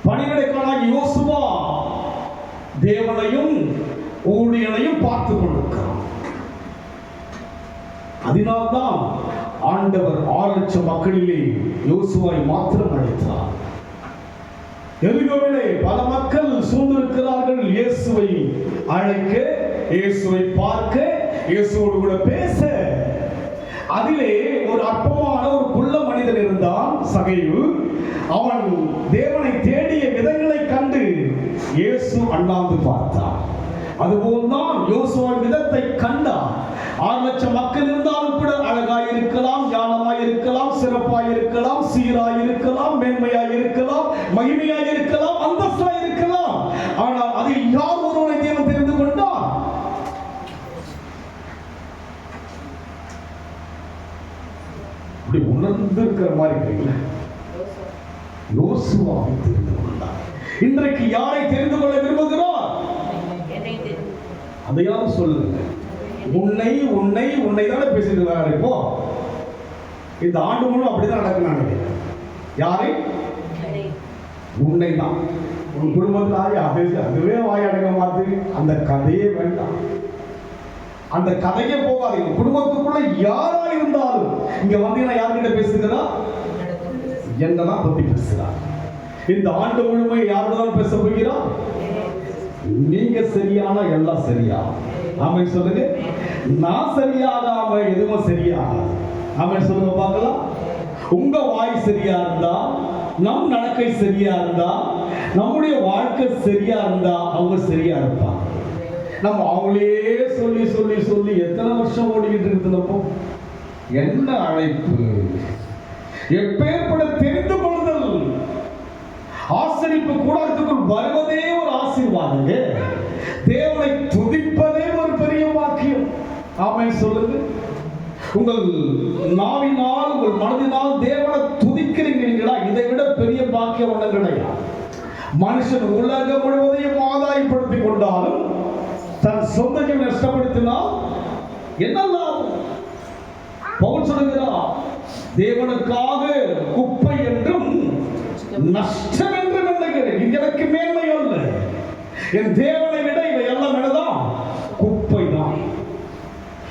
பணிவிடைக்காரனாகிய யோசுவா தேவனையும் ஊழியனையும் பார்த்து கொண்டிருக்கிறான். அதனால்தான் ஆண்டவர் 6 லட்சம் மக்களிலே யோசுவாவை மாத்திரம் அழைத்தார். எரிகோவிலே பல மக்கள் சூழ்ந்திருக்கிறார்கள். இயேசுவை அழைக்க, இயேசுவை பார்க்க, இயேசுவோடு கூட பேச. அதிலே ஒரு அற்பமான ஒரு குள்ள மனிதன் இருந்தான், சகைவு. அவன் தேவனை தேடிய விதங்களை கண்டு இயேசு அண்ணாந்து பார்த்தான். அதுபோல்தான் யோசுவா விதத்தை கண்டான். 6 லட்சம் மக்கள் இருந்தாலும் கூட அழகாய் இருக்கலாம், ஞானமாய் இருக்கலாம், சிறப்பாய் இருக்கலாம், சீராய் இருக்கலாம், மேன்மையாய் இருக்கலாம், மகிமையாய் இருக்கலாம், அந்தஸ்தாய் இருக்கலாம். ஆனால் அதில் யார் ஒருவனை தேவன் தெரிந்து கொண்டார்? அப்படி உணர்ந்து இருக்கிற மாதிரி இருக்கீங்களா? யோசுவாவை தெரிந்து கொண்டார். இன்றைக்கு யாரை தெரிந்து கொள்ள விரும்புகிறார்? அதையாவது சொல்லுங்க. உன்னை உன்னை உன்னை தானே பேசிட்டு இப்போ இந்த ஆண்டு முழு அப்படிதான் நடக்கிறாங்க. யாரை? உன்னை தான். உன் குடும்பத்தில் அதுவே வாயடங்க மாத்து. அந்த கதையே வேண்டாம், அந்த கதையே போகாதீங்க. குடும்பத்துக்குள்ள யாரா இருந்தாலும் இங்க வந்தீங்கன்னா யார்கிட்ட பேசுகிறா? என்னதான் பத்தி பேசுறா? இந்த ஆண்டு முழுமை யாருடன் பேச போகிறா? நீங்க சரியானா எல்லாம் சரியா? ஆமென் சொல்லுங்க. நான் சரியாகாம எதுவும் சரியாகாது. ஆமென் சொல்லுங்க பார்க்கலாம். உங்க வாய் சரியா இருந்தா, நம் நடக்கை சரியா இருந்தா, நம்முடைய வாழ்க்கை சரியா இருந்தா அவங்க சரியா இருப்பாங்க. நம்ம அவங்களே சொல்லி சொல்லி சொல்லி எத்தனை வருஷம் ஓடிக்கிட்டு இருக்குதுப்போ? என்ன அழைப்பு! எப்பேற்பட தெரிந்து கொள்ளுதல்! ஆசரிப்பு கூடாரத்துக்குள் வருவதே ஒரு ஆசீர்வாதங்க. தேவனை துதிப்பதே ஒரு பெரிய வாக்கியம். ஆமென் சொல்லுங்க. உங்கள் நாவினால், உங்கள் மனதினால் தேவனை துதிக்கிறீங்களா? இதை விட பெரிய பாக்கியம் ஒன்றும் கிடையாது. மனுஷன் உலகம் முழுவதையும் ஆதாயப்படுத்திக் கொண்டாலும் தன் சொந்த ஜீவனை நஷ்டப்படுத்தினால் என்ன லாபம்? பவுல் சொல்லுகிறார், தேவனுக்காக குப்பை என்றும் நஷ்டம் என்றும் எண்ணுகிறேன். இது எனக்கு மேன்மை அல்ல. என் தேவனை விட இவை எல்லாம் என்னதான்? குப்பை தான்.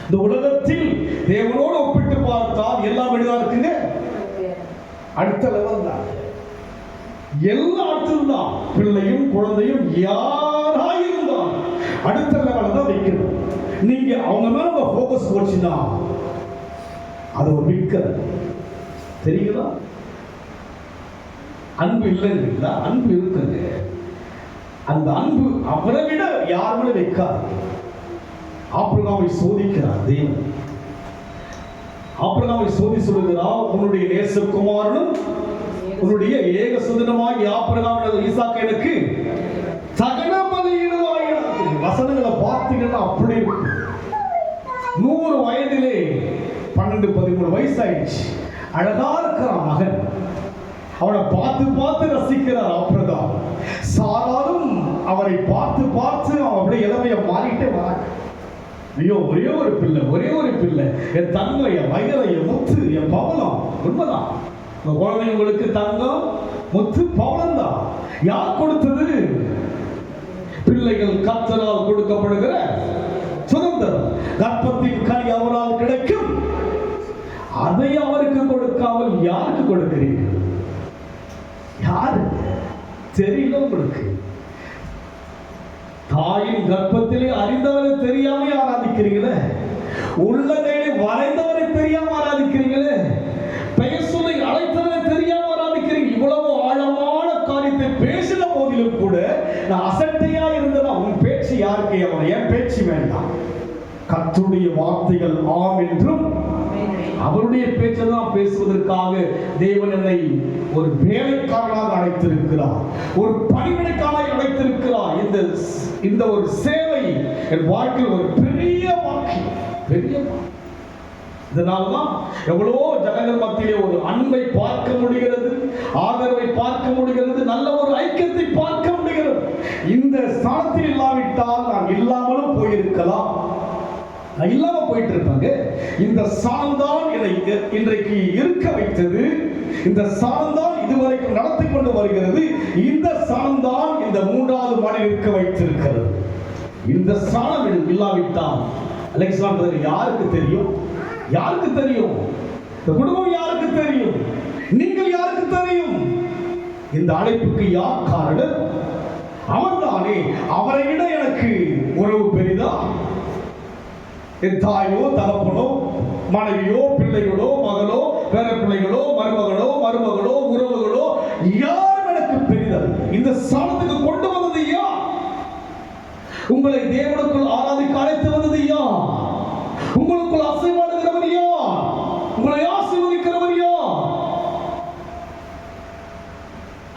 இந்த உலகத்தில் தேவனோடு ஒப்பிட்டு பார்த்தால் எல்லாம் என்னதான் இருக்குங்க? அடுத்த லெவல் தான். எல்லா இடத்திலும் தான். பிள்ளையும் குழந்தையும் யாராயிருந்தால் அடுத்த லெவல் தான் வைக்கணும். நீங்க அவங்க மேல உங்க போக்கஸ் போச்சுன்னா அது ஒரு விக்கல். தெரியுதா? அன்பு இல்லைங்களா? அன்பு இருக்குங்க. அந்த அன்பு அவரை விட யாருமே வைக்காது. ஆபிரகாமை சோதிக்கிறார் தேவன். ஆபிரகாமை சோதி சொல்லுகிறார், உன்னுடைய நேசகுமாரனும் உன்னுடைய ஏக சுதனமாகி ஆபிரகாம் ஈசாக்கு எனக்கு சகல பலியிடுவாய். வசனங்களை பார்த்தீங்கன்னா அப்படி இருக்கு. 100 வயதிலே 12-13 வயசாயிடுச்சு. அழகா இருக்கிறான் மகன். அவனை பார்த்து பார்த்து ரசிக்கிறார் ஆபிரகாம். சாராலும் அவரை பார்த்து பார்த்து அவன் அப்படியே இளமைய மாறிட்டே வராங்க. ஐயோ, ஒரே ஒரு பிள்ளை, ஒரே ஒரு பிள்ளை, என் தங்கம், என் வயலை, என் முத்து, என் பவளம். உண்மைதான், குழந்தைங்களுக்கு தங்கம், முத்து, பவளம் தான். யார் கொடுத்தது? பிள்ளைகள் கர்த்தரால் கொடுக்கப்படுகிற சுதந்திரம். கர்ப்பத்தின் கனி அவரால் கிடைக்கும். அதை அவருக்கு கொடுக்காமல் யாருக்கு கொடுக்கிறீர்கள்? யாரு தெரியல உங்களுக்கு? தாயின் கர்ப்பத்திலே அறிந்தவரை தெரியாம ஆராதிக்கிறீங்களே, உள்ளங்கையிலே வரைந்தவரை தெரியாம ஆராதிக்கிறீங்களே, பெயர் சொல்லி அழைத்தவரை தெரியாம ஆராதிக்கிறீங்க. இவ்வளவு ஆழமான காரியத்தை பேசின போதிலும் கூட நான் அசட்டையா இருந்ததா? உன் பேச்சு யாருக்கு? அவன் என் பேச்சு வேண்டாம். கர்த்தருடைய வார்த்தைகள் ஆம் என்றும் அவருடைய பேச்சை தான் பேசுவதற்காக தேவன் என்னை ஒரு வேலைக்காரனாக அழைத்திருக்கிறார், ஒரு பணிவிடைக்காரனாக அழைத்திருக்கிறார். இந்த ஒரு சேவை என் வாழ்க்கையில் ஒரு பெரிய வாக்கியம், பெரிய வாக்கியம். இதனால்தான் எவ்வளவோ ஜனங்கள் மத்தியிலே ஒரு அன்பை பார்க்க முடிகிறது, ஆதரவை பார்க்க முடிகிறது, நல்ல ஒரு ஐக்கியத்தை பார்க்க முடிகிறது. இந்த ஸ்தானத்தில் இல்லாவிட்டால் நான் இல்லாமலும் போயிருக்கலாம், நான் இல்லாம போயிட்டு இருப்பாங்க. இந்த ஸ்தானம் தான் என்னை இன்றைக்கு இருக்க வைத்தது, இந்த ஸ்தானம் தான் இதுவரைக்கும் நடத்தி கொண்டு வருகிறது, இந்த ஸ்தானம் தான் இந்த 3வது மாடி இருக்க வைத்திருக்கிறது. இந்த ஸ்தானம் இல்லாவிட்டால் அலெக்சாண்டர் யாருக்கு தெரியும்? யாருக்கு தெரியும்? இந்த குடும்பம் யாருக்கு தெரியும்? நீங்கள் யாருக்கு தெரியும்? இந்த அழைப்புக்கு யார் காரணம்? அவர்தானே. அவரை விட எனக்கு உறவு பெரிதா? என் தாயோ தகப்பனோ மனைவியோ பிள்ளைகளோ மகளோ பேர பிள்ளைகளோ மருமகளோ உறவுகளோ யாரும் எனக்கு பெரிதல். இந்த ஸ்தானத்துக்கு கொண்டு வந்தது யார்? உங்களை தேவனுக்குள் ஆராதிக்க அழைத்து வந்தது யார்? உங்களுக்குள் அசைவாடுகிறவர் யார்? உங்களை ஆசீர்வதிக்கிறவர் யார்?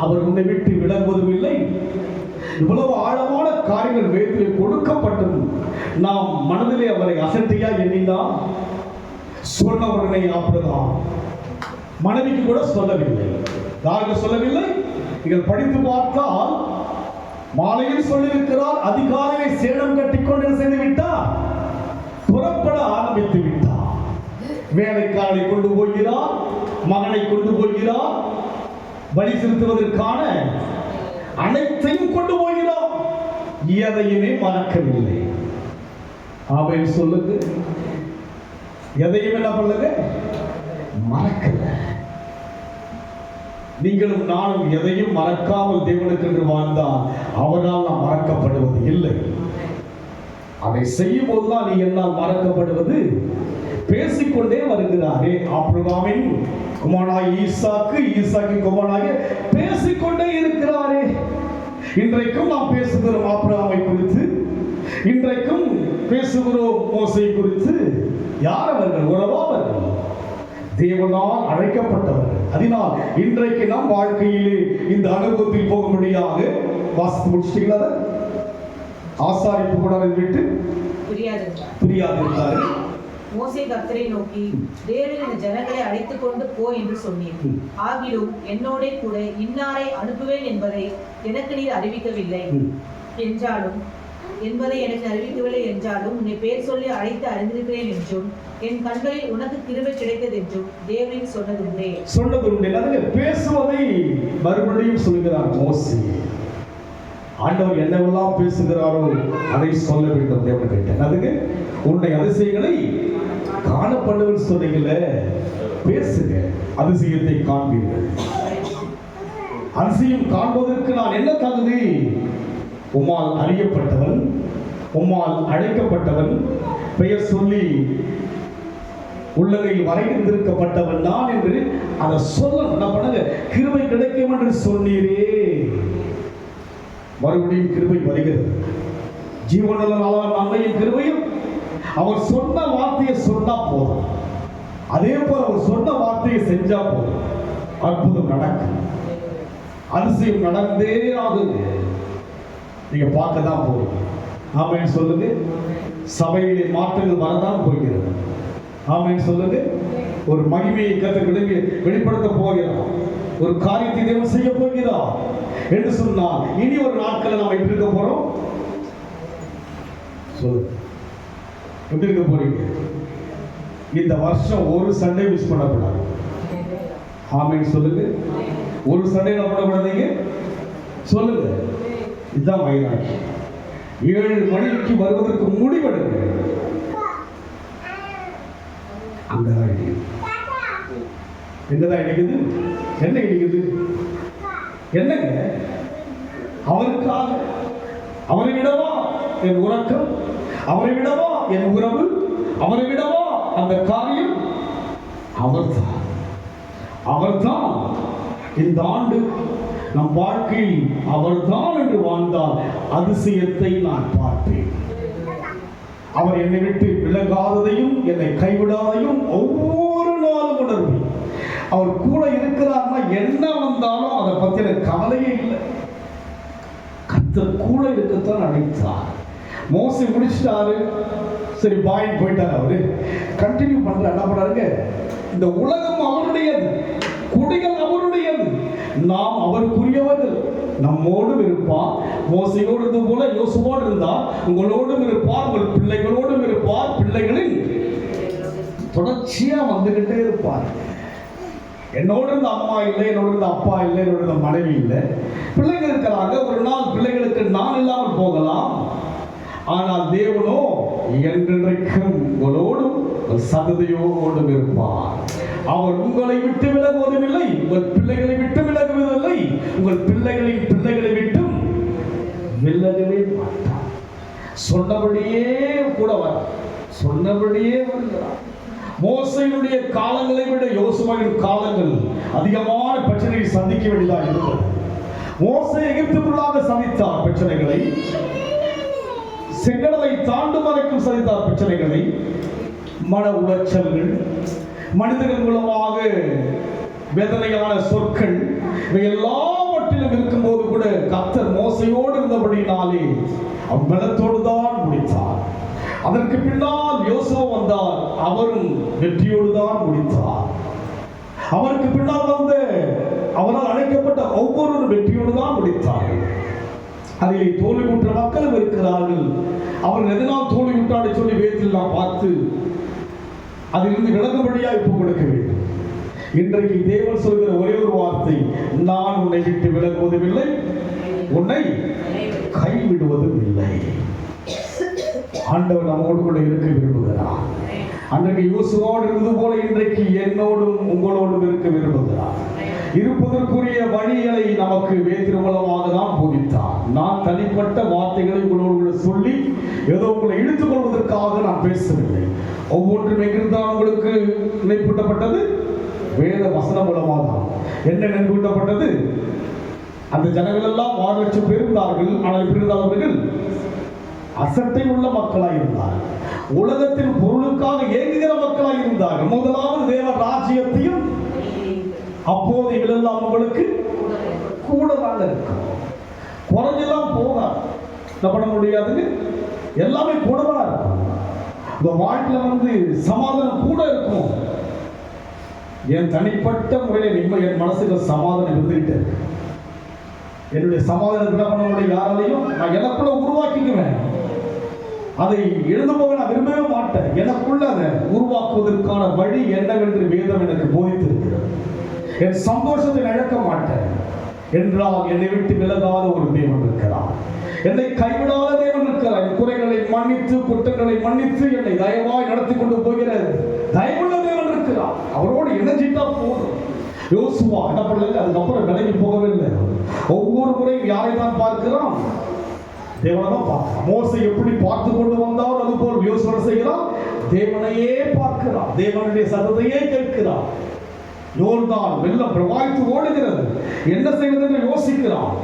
அவர் உன்னை விட்டு விலகுவதும் இல்லை. இவ்வளவு ஆழமான காரியங்கள் வேதத்தில் கொடுக்கப்பட்டும் நாம் மனதிலே அவரை அசட்டையா எண்ணினால் சொன்ன உடனே அப்படிதான். மனைவிக்கு கூட சொல்லவில்லை. யாருக்கு சொல்லவில்லை? நீங்கள் படித்து பார்த்தால் மாலையில் சொல்லியிருக்கிறார், அதிகாலையை சேடம் கட்டிக்கொண்டு செய்து விட்டார், புறப்பட ஆரம்பித்து விட்டார். வேலைக்காரனை கொண்டு போகிறார், மகனை கொண்டு போகிறார், பலி செலுத்துவதற்கான அனைத்தையும் கொண்டு போகிறார், எதையுமே மறக்கவில்லை. ஆமென் சொல்லுங்க. எதையும் என்ன பண்ணுங்க? மறக்கல. நீங்களும் நானும் எதையும் மறக்காமல் தேவனுக்கு என்று வாழ்ந்தால் அவரால் நாம் மறக்கப்படுவது இல்லை. அதை செய்யும் போதுதான் நீ என்னால் மறக்கப்படுவது. பேசிக்கொண்டே வருகிறாரே, ஆபிரகாமின் குமாரனாகிய ஈசாக்கு, ஈசாக்கின் குமாரனாகிய பேசிக்கொண்டே இருக்கிறாரே. இன்றைக்கும் நாம் பேசுகிறோம் ஆபிரகாமை குறித்து, இன்றைக்கும் பேசுகிறோம் மோசே குறித்து. யார் அவர்கள்? உறவாளர்கள், தேவனால் அழைக்கப்பட்டவர்கள். அதனால் இன்றைக்கு நம் வாழ்க்கையிலே இந்த அனுபவத்தில் போகும்படியாக வாசித்து முடிச்சிட்டீங்களா? ஆசாரிப்பு கூடாரத்தை விட்டு பிரியாதிருந்தார். மோசே கர்த்தரை நோக்கி, தேவன் இந்த ஜனங்களை அழைத்துக் கொண்டு போ என்று சொன்னீர். ஆகிலும் என்னோட கூட இன்னாரை அனுப்புவேன் என்பதை எனக்கு நீர் அறிவிக்கவில்லை என்றாலும் உன்னை பேர் சொல்லி அழைத்து அறிந்திருக்கிறேன் என்றும் என் கண்களில் உனக்கு கிருபை கிடைத்தது என்றும் தேவன் சொன்னதுண்டே. பேசுவதை மறுபடியும் சொல்கிறார் மோசே. ஆண்டவர் என்னவெல்லாம் பேசுகிறாரோ அதை சொல்ல வேண்டும் தேவன் கேட்டார். அதுக்கு உன்னை அதிசயங்களை காணப்படுவது சொன்னீங்கள, பேசுங்க, அதிசயத்தை காண்பீர்கள். அதிசயம் காண்பதற்கு நான் என்ன தகுதி? உம்மால் அறியப்பட்டவன், உம்மால் அழைக்கப்பட்டவன், பெயர் சொல்லி உள்ளகையில் வரைந்திருக்கப்பட்டவன் நான் என்று அதை சொல்லணும். என்ன பண்ணுங்க? கிருபை கிடைக்கும் என்று சொன்னீரே. மறுபடியும் கிருபை வருகிறது. ஜீவனுள்ள நன்மையும் கிருபையும். அவர் சொன்ன வார்த்தையை சொன்னா போதும், அதே போல அவர் சொன்ன வார்த்தையை செஞ்சா போதும், அற்புதம் நடக்கும், அதிசயம் நடந்தே ஆகுது. நீங்க பார்க்க தான் போறீங்க. ஆமென் சொல்லுங்க. சபையிலே மாற்றங்கள் வரதான் போகிறது. ஆமென் சொல்லுங்க. ஒரு மகிமையை கர்த்தருக்கு வெளிப்படுத்த போகிறார், ஒரு காரியத்தை தேவன் செய்ய போகிறார் என்று சொன்னால் இனி ஒரு நாட்களை நாம் எப்படி இருக்க போறோம்? சொல்லு, எப்படி இருக்க போறீங்க? இந்த வருஷம் ஒரு சண்டே மிஸ் பண்ணக்கூடாது. ஆமென் சொல்லுங்க. ஒரு சண்டே என்ன பண்ணக்கூடாதீங்க? சொல்லுங்க. இதுதான் வைராக்கி. 7 மணிக்கு வருவதற்கு முடிவெடுங்க. அங்கதான் இடிக்குது. எங்கதான் இடிக்குது? என்ன இடிக்குது? என்னங்க? அவருக்காக அவரை விடவா என் உறக்கம், அவரை விடவா என் உறவு, அவரை விடவா அந்த காரியம்? அவர்தான் இந்த ஆண்டு நம் வாழ்க்கையில் அவர்தான் என்று வாழ்ந்தால் அதிசயத்தை நான் பார்ப்பேன். அவர் என்னை விட்டு விலகாததையும் என்னை கைவிடாதையும் ஒவ்வொரு அவர் கூட இருக்கிறார்னா என்ன வந்தாலும் அதை பத்தின கவலையே இல்லை. கர்த்தர் கூட இருக்கத்தான் அழைத்தார். மோசே முடிச்சிட்டாரு, சரி பாயின் போயிட்டாரு. அவரு கண்டினியூ பண்ற என்ன பண்றாருங்க, இந்த உலகம் அவருடையது, குடிகள் அவருடையது, நாம் அவருக்குரியவர்கள், நம்மோடும் இருப்பார். மோசையோடு இருந்தது போல யோசுவோடு இருந்தார், உங்களோடும் இருப்பார், உங்கள் பிள்ளைகளோடும் இருப்பார், பிள்ளைகளின் தொடர்ச்சியா வந்துகிட்டே இருப்பார். என்னோடு இருந்த அம்மா இல்லை, என்னோடு இருந்த அப்பா இல்லை, என்னோடு இருந்த மனைவி இல்லை, பிள்ளைகள் இருக்கிறாங்க. ஒரு நாள் பிள்ளைகளுக்கு நான் இல்லாமல் போகலாம், ஆனால் தேவனோ என்றென்றைக்கும் உங்களோடும் சந்ததியோடும் இருப்பார். அவர் உங்களை விட்டு விலகுவதும் இல்லை, உங்கள் பிள்ளைகளை விட்டு விலகுவதில்லை, உங்கள் பிள்ளைகளின் பிள்ளைகளை விட்டும் விலகவே மாட்டார். சொன்னபடியே கூட வர, சொன்னபடியே வருகிறார். மோசையினுடைய காலங்களை விட யோசுவாவின் காலங்கள் அதிகமான பிரச்சனையை சந்திக்க வேண்டியதாக இருந்தது. மோசே எகிப்துக்குள்ளாக சந்தித்தார் பிரச்சனைகளை, செங்கடலை தாண்டும் வரைக்கும் சந்தித்தார் பிரச்சனைகளை, மன உளைச்சல்கள், மனிதர்கள் மூலமாக வேதனையான சொற்கள், இவை எல்லாவற்றிலும் இருக்கும்போது கூட கர்த்தர் மோசையோடு இருந்தபடினாலே அவன் பலத்தோடு தான் முடித்தார். அதற்கு பின்னால் யோசுவா வந்தார், அவரும் வெற்றியோடு தான் முடித்தார். அவருக்கு பின்னால் வந்த அவரால் அழைக்கப்பட்ட ஒவ்வொருவரும் வெற்றியோடு தான் முடித்தார்கள். அதிலே தோல்வியுற்ற மக்களும் இருக்கிறார்கள். அவர்கள் எதனால் தோல்வியுற்றான்னு சொல்லி வேதத்தில் நாம் பார்த்து அதிலிருந்து விளங்கும்படியாக இப்போ கொடுக்க வேண்டும். இன்றைக்கு தேவன் சொல்கிற ஒரே ஒரு வார்த்தை, நான் உன்னை விட்டு விலகுவதும் இல்லை, உன்னை கைவிடுவதும் இல்லை. ஆண்டவர் நம்மோடு கூட இருக்க விரும்புகிறார். அன்றைக்கு யோசுவாவோடு இருந்தது போல இன்றைக்கு என்னோடும் உங்களோடும் இருக்க விரும்புகிறார். இருப்பதற்குரிய வழிகளை நமக்கு வேத்தின் மூலமாக தான் போதித்தார். நான் தனிப்பட்ட வார்த்தைகளை உங்களோடு கூட சொல்லி ஏதோ உங்களை இழுத்துக் கொள்வதற்காக நான் பேசவில்லை. ஒவ்வொன்றும் எங்கிருந்தான் உங்களுக்கு நினைப்பூட்டப்பட்டது? வேத வசனம் மூலமாக தான். என்ன நினைப்பூட்டப்பட்டது? அந்த ஜனங்கள் எல்லாம் 6 லட்சம் பேர் இருந்தார்கள். ஆனால் எப்படி இருந்தார்கள்? அசட்டை உள்ள மக்களாய் இருந்தார்கள். உலகத்தின் பொருளுக்காக ஏங்குகிற மக்களாய் இருந்தார்கள். முதலாவது தேவ ராஜ்யத்தையும் அப்போது இவளெல்லாம் உங்களுக்கு கூட தான் இருக்கும். குறைஞ்செல்லாம் போகாது, என்ன பண்ண முடியாதுங்க, எல்லாமே கூடவா இருக்கும். இந்த வாழ்க்கையில சமாதானம் கூட இருக்கும். என் தனிப்பட்ட முறையில் என் மனசுக்கு சமாதானம் இருந்துகிட்டு இருக்கு. என்னுடைய சமாதானம் என்ன பண்ண முடியும் யாராலையும்? நான் எனக்குள்ள உருவாக்கிக்குவேன். அதை எழுந்து போக நான் விரும்பவே மாட்டேன். எனக்குள்ள அதை உருவாக்குவதற்கான வழி என்னவென்று வேதம் எனக்கு போதித்திருக்கிறது. என் சந்தோஷத்தை இழக்க மாட்டேன் என்றால் என்னை விட்டு விலகாத ஒரு தேவன் இருக்கிறார். என்னை கைவிடாத தேவன் இருக்கிறார். என் குறைகளை மன்னித்து குற்றங்களை மன்னித்து என்னை தயவாய் நடத்தி கொண்டு போகிற தயவுள்ள தேவன் இருக்கிறார். அவரோடு இணைஞ்சிட்டா போதும். யோசுவா என்ன பண்ணல, அதுக்கப்புறம் விலகி போகவே இல்லை. ஒவ்வொரு முறையும் யாரை தான் பார்க்கிறான்? தேவனை தான் பார்க்கிறான். மோசை எப்படி பார்த்து கொண்டு வந்தார் அதுபோல் யோசுவா செய்கிறான், தேவனையே பார்க்கிறான், தேவனுடைய சத்தத்தையே கேட்கிறான். யோர்தான் வெள்ளம் பிரவாகித்து ஓடுகிறது, என்ன செய்வது என்று யோசிக்கிறான்.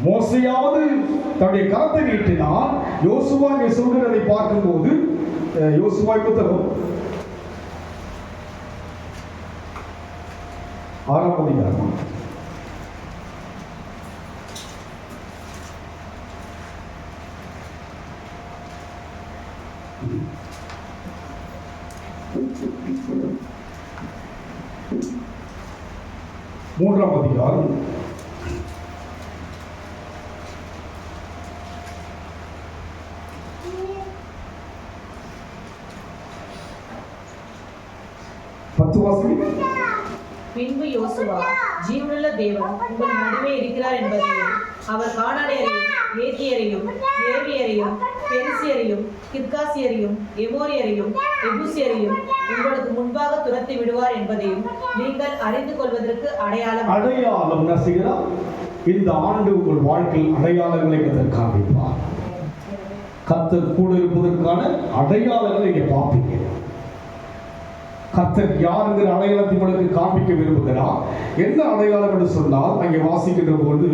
மோசையாவது தன்னுடைய கரத்தை நீட்டினான். யோசுவா இங்கே சொல்கிறதை பார்க்கும்போது யோசுவா புத்தகம் 6ஆம் அதிகாரம் 3ஆம் அதிகாரம் 10 வாசிங்க. பின்பு யோசுவா, ஜீவனுள்ள தேவன் உங்கள் நடுவே இருக்கிறார் என்பதையும், அவர் கானானியரையும் ஏத்தியரையும் ஏவியரையும் பெரிசியரையும் கிர்காசியரையும் எமோரியரையும் எபூசியரையும் உங்களுக்கு முன்பாக துரத்தி விடுவார் என்பதையும் நீங்கள் அறிந்து கொள்வதற்கு அடையாளம் நசுகிறார். இந்த ஆண்டு உங்கள் வாழ்க்கையில் அடையாளங்களை காண்பிப்பார். கர்த்தர் கூட இருப்பதற்கான அடையாளங்களை இங்கே பார்ப்பீங்க. கர்த்தர் யாருங்கிற அடையாளத்தை உங்களுக்கு காண்பிக்க விரும்புகிறார். என்ன அடையாளம் என்று சொன்னால், அங்கே வாசிக்கின்ற போது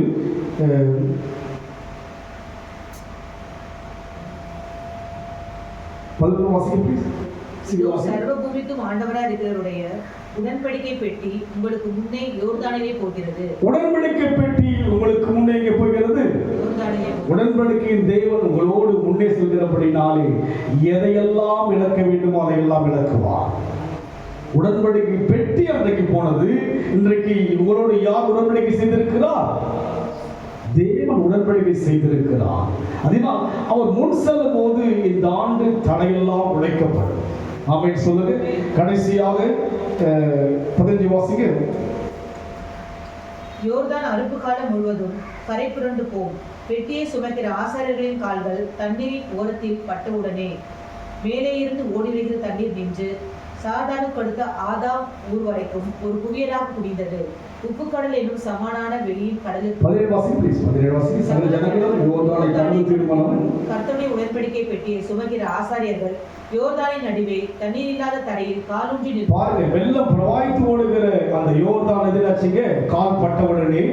11 வாசிக்க இதோ சர்வ பூமிக்கும் ஆண்டவராய் இருக்கிறவருடைய உடன்படிக்கை பெட்டி உங்களுக்கு முன்னே யோர்தானிலே போகிறது. உடன்படிக்கை பெட்டி உங்களுக்கு முன்னே எங்கே போகிறது? யோர்தானிலே. உடன்படிக்கையின் தேவன் உங்களோடு முன்னே செல்கிறபடினாலே எதையெல்லாம் இழக்க வேண்டுமோ அதையெல்லாம் இழக்குவார். உடன்படிக்கை பெட்டி அன்றைக்கு போனது. இன்றைக்கு உங்களோடு யார் உடன்படிக்கை செய்திருக்கிறார்? தேவன் உடன்படிக்கை செய்திருக்கிறார். அதனால் அவர் முன் செல்லும் போது இந்த ஆண்டு தடையெல்லாம் உழைக்கப்படும். ஆமென் சொல்லுங்க. கடைசியாக 15 வாசிங்க. யோர்தான் அறுப்பு காலம் முழுவதும் கரை புரண்டு போம். பெட்டியை சுமக்கிற ஆசாரியர்களின் கால்கள் தண்ணீரின் ஓரத்தில் பட்டவுடனே மேலே இருந்து ஓடி வருகிற தண்ணீர் நின்று சாதானுக்கு அடுத்த ஆதாம் ஊர் வரைக்கும் ஒரு குவியலாக குடிந்தது. உப்பு கடல் என்னும் சமானான வெளியின் கடலுக்கு கர்த்தருடைய உடன்படிக்கை பெட்டியை சுமக்கிற ஆசாரியர்கள் யோர்தானின் நடுவே தண்ணீர் இல்லாத தரையில் காலூன்றி பாருங்க. வெள்ளம் பிரவாகித்து ஓடுகிற அந்த யோர்தான் எதிராச்சுங்க. கால் பட்டவுடனே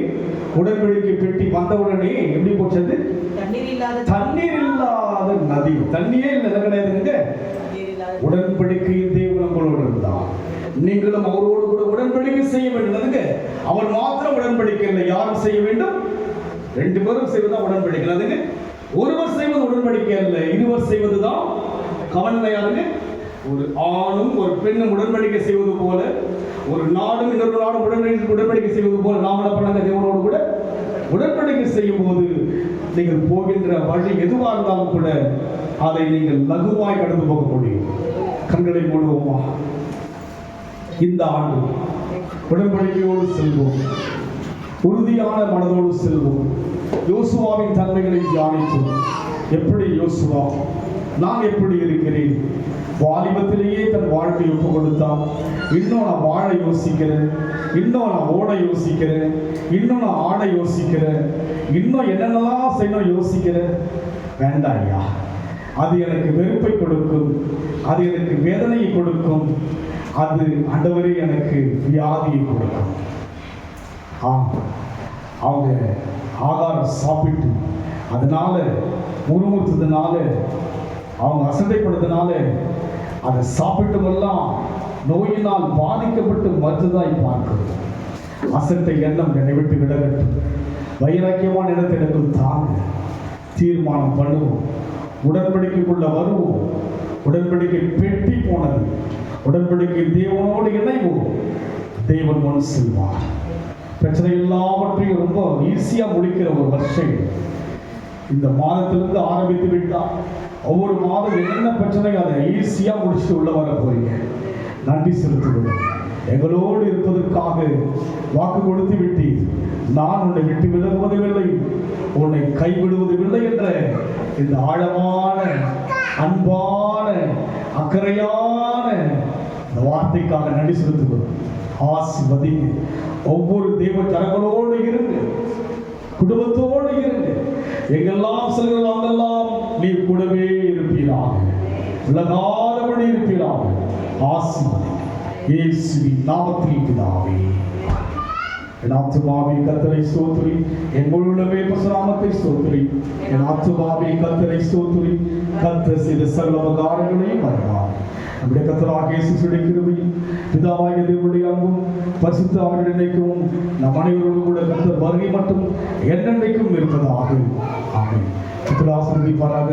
உடன்படிக்கை பெட்டி வந்தவுடனே எப்படி போச்சது? தண்ணீர் இல்லாத நதி. தண்ணியே இல்லை கிடையாதுங்க. உடன்படிக்கையின் தேவன் உங்களோடு இருந்தார். நீங்களும் அவரோடு கூட உடன்படிக்கை செய்ய வேண்டும். அவர் மாத்திரம் உடன்படிக்கை இல்லை, யாரும் செய்ய வேண்டும்? 2 பேரும் செய்வதுதான் உடன்படிக்கை. அதுங்க ஒருவர் செய்வது உடன்படிக்கை அல்ல, இருவர் செய்வதுதான் கவனியாருங்க. ஒரு ஆணும் ஒரு பெண்ணும் உடன்படிக்கை செய்வது போல, ஒரு நாடும் இன்னொரு நாடும் உடன்படிக்கை செய்வது போல நாம் என்ன பண்ணாங்க? தேவனோடு கூட உடன்படிக்கை செய்யும் போது நீங்கள் போகின்ற வழி எதுவாக இருந்தாலும் கூட அதை நீங்கள் லகுவாய் கடந்து போக முடியும். கண்களை மூடுவோமா? இந்த ஆண்டு உடன்படிக்கையோடு செல்வோம், உறுதியான மனதோடு செல்வோம். யோசுவாவின் தன்மைகளை தியானித்தோம். எப்படி யோசுவா, நான் எப்படி இருக்கிறேன்? வாலிபத்திலேயே தன் வாழ்க்கை ஒப்பு கொடுத்தான். இன்னும் நான் வாழ யோசிக்கிறேன், இன்னும் நான் ஓட யோசிக்கிறேன், இன்னும் நான் ஆட யோசிக்கிறேன், இன்னும் என்னென்னலாம் செய்யணும் யோசிக்கிறேன். வேண்டாம் ஐயா, அது எனக்கு வெறுப்பை கொடுக்கும், அது எனக்கு வேதனையை கொடுக்கும், அது ஆண்டவரே எனக்கு வியாதியை கொடுக்கும். அவங்க ஆகாரம் சாப்பிட்டு அதனால முறுமுறுத்ததுனால, அவங்க அசட்டைப்படுறதுனால, அதை சாப்பிட்டவெல்லாம் நோயினால் பாதிக்கப்பட்டு மருத்துவதாய் பார்க்கிறது. அசட்டை எண்ணம் என்னை விட்டு விலகட்டும். வைராக்கியமான இடத்திற்குள் தாங்க தீர்மானம் பண்ணுவோம். உடன்படிக்கைக்குள்ள வருவோம். உடன்படிக்கை பெட்டி போனது. உடன்படிக்கை தேவனோடு இணைவோம். தேவன் முன் செல்வார். பிரச்சனை எல்லாவற்றையும் ரொம்ப ஈஸியா முடிக்கிற ஒரு வருஷம் இந்த மாதத்திலிருந்து ஆரம்பித்து விட்டால் ஒவ்வொரு மாதம் என்ன பிரச்சனை அதை ஈஸியா முடிச்சுட்டு உள்ள வர போறீங்க. நன்றி செலுத்துகிறோம். எங்களோடு இருப்பதற்காக வாக்கு கொடுத்து விட்டீர். நான் உன்னை விட்டு விலகுவதுமில்லை, உன்னை கைவிடுவதுமில்லை என்ற இந்த ஆழமான, அன்பான, அக்கறையான இந்த வார்த்தைக்காக நன்றி செலுத்துகிறோம். ஆசீர்வதிங்க. ஒவ்வொரு தேவ ஜனங்களோடு இருங்க, குடும்பத்தோடு இருங்க. எங்கெல்லாம் செல்கிறோம் அங்கெல்லாம் நீ கூடவே இருப்பீராக, விலகாதபடி இருப்பீராக. ஆசீர்வதிங்க இயேசுவின் நாமத்தில் பிதாவே. என் ஆத்துமாவே கர்த்தரை ஸ்தோத்திரி, என் முழுமே பரசுநாமத்தை ஸ்தோத்திரி. என் ஆத்துமாவே கர்த்தரை ஸ்தோத்திரி, கர்த்தர் செய்த சகல உபகாரங்களையும் மறவார். நம்முடைய கர்த்தராகிய இயேசுவின் கிருபையும் பிதாவாகிய தேவனுடைய அன்பும் பரிசுத்த ஆவியின் இணைக்கவும் நம் அனைவரோடு கூட கர்த்தர் வருகை மட்டும் என்னென்றைக்கும் இருப்பதாக. ஆமென். கர்த்தர் ஆசீர்வதிப்பாராக.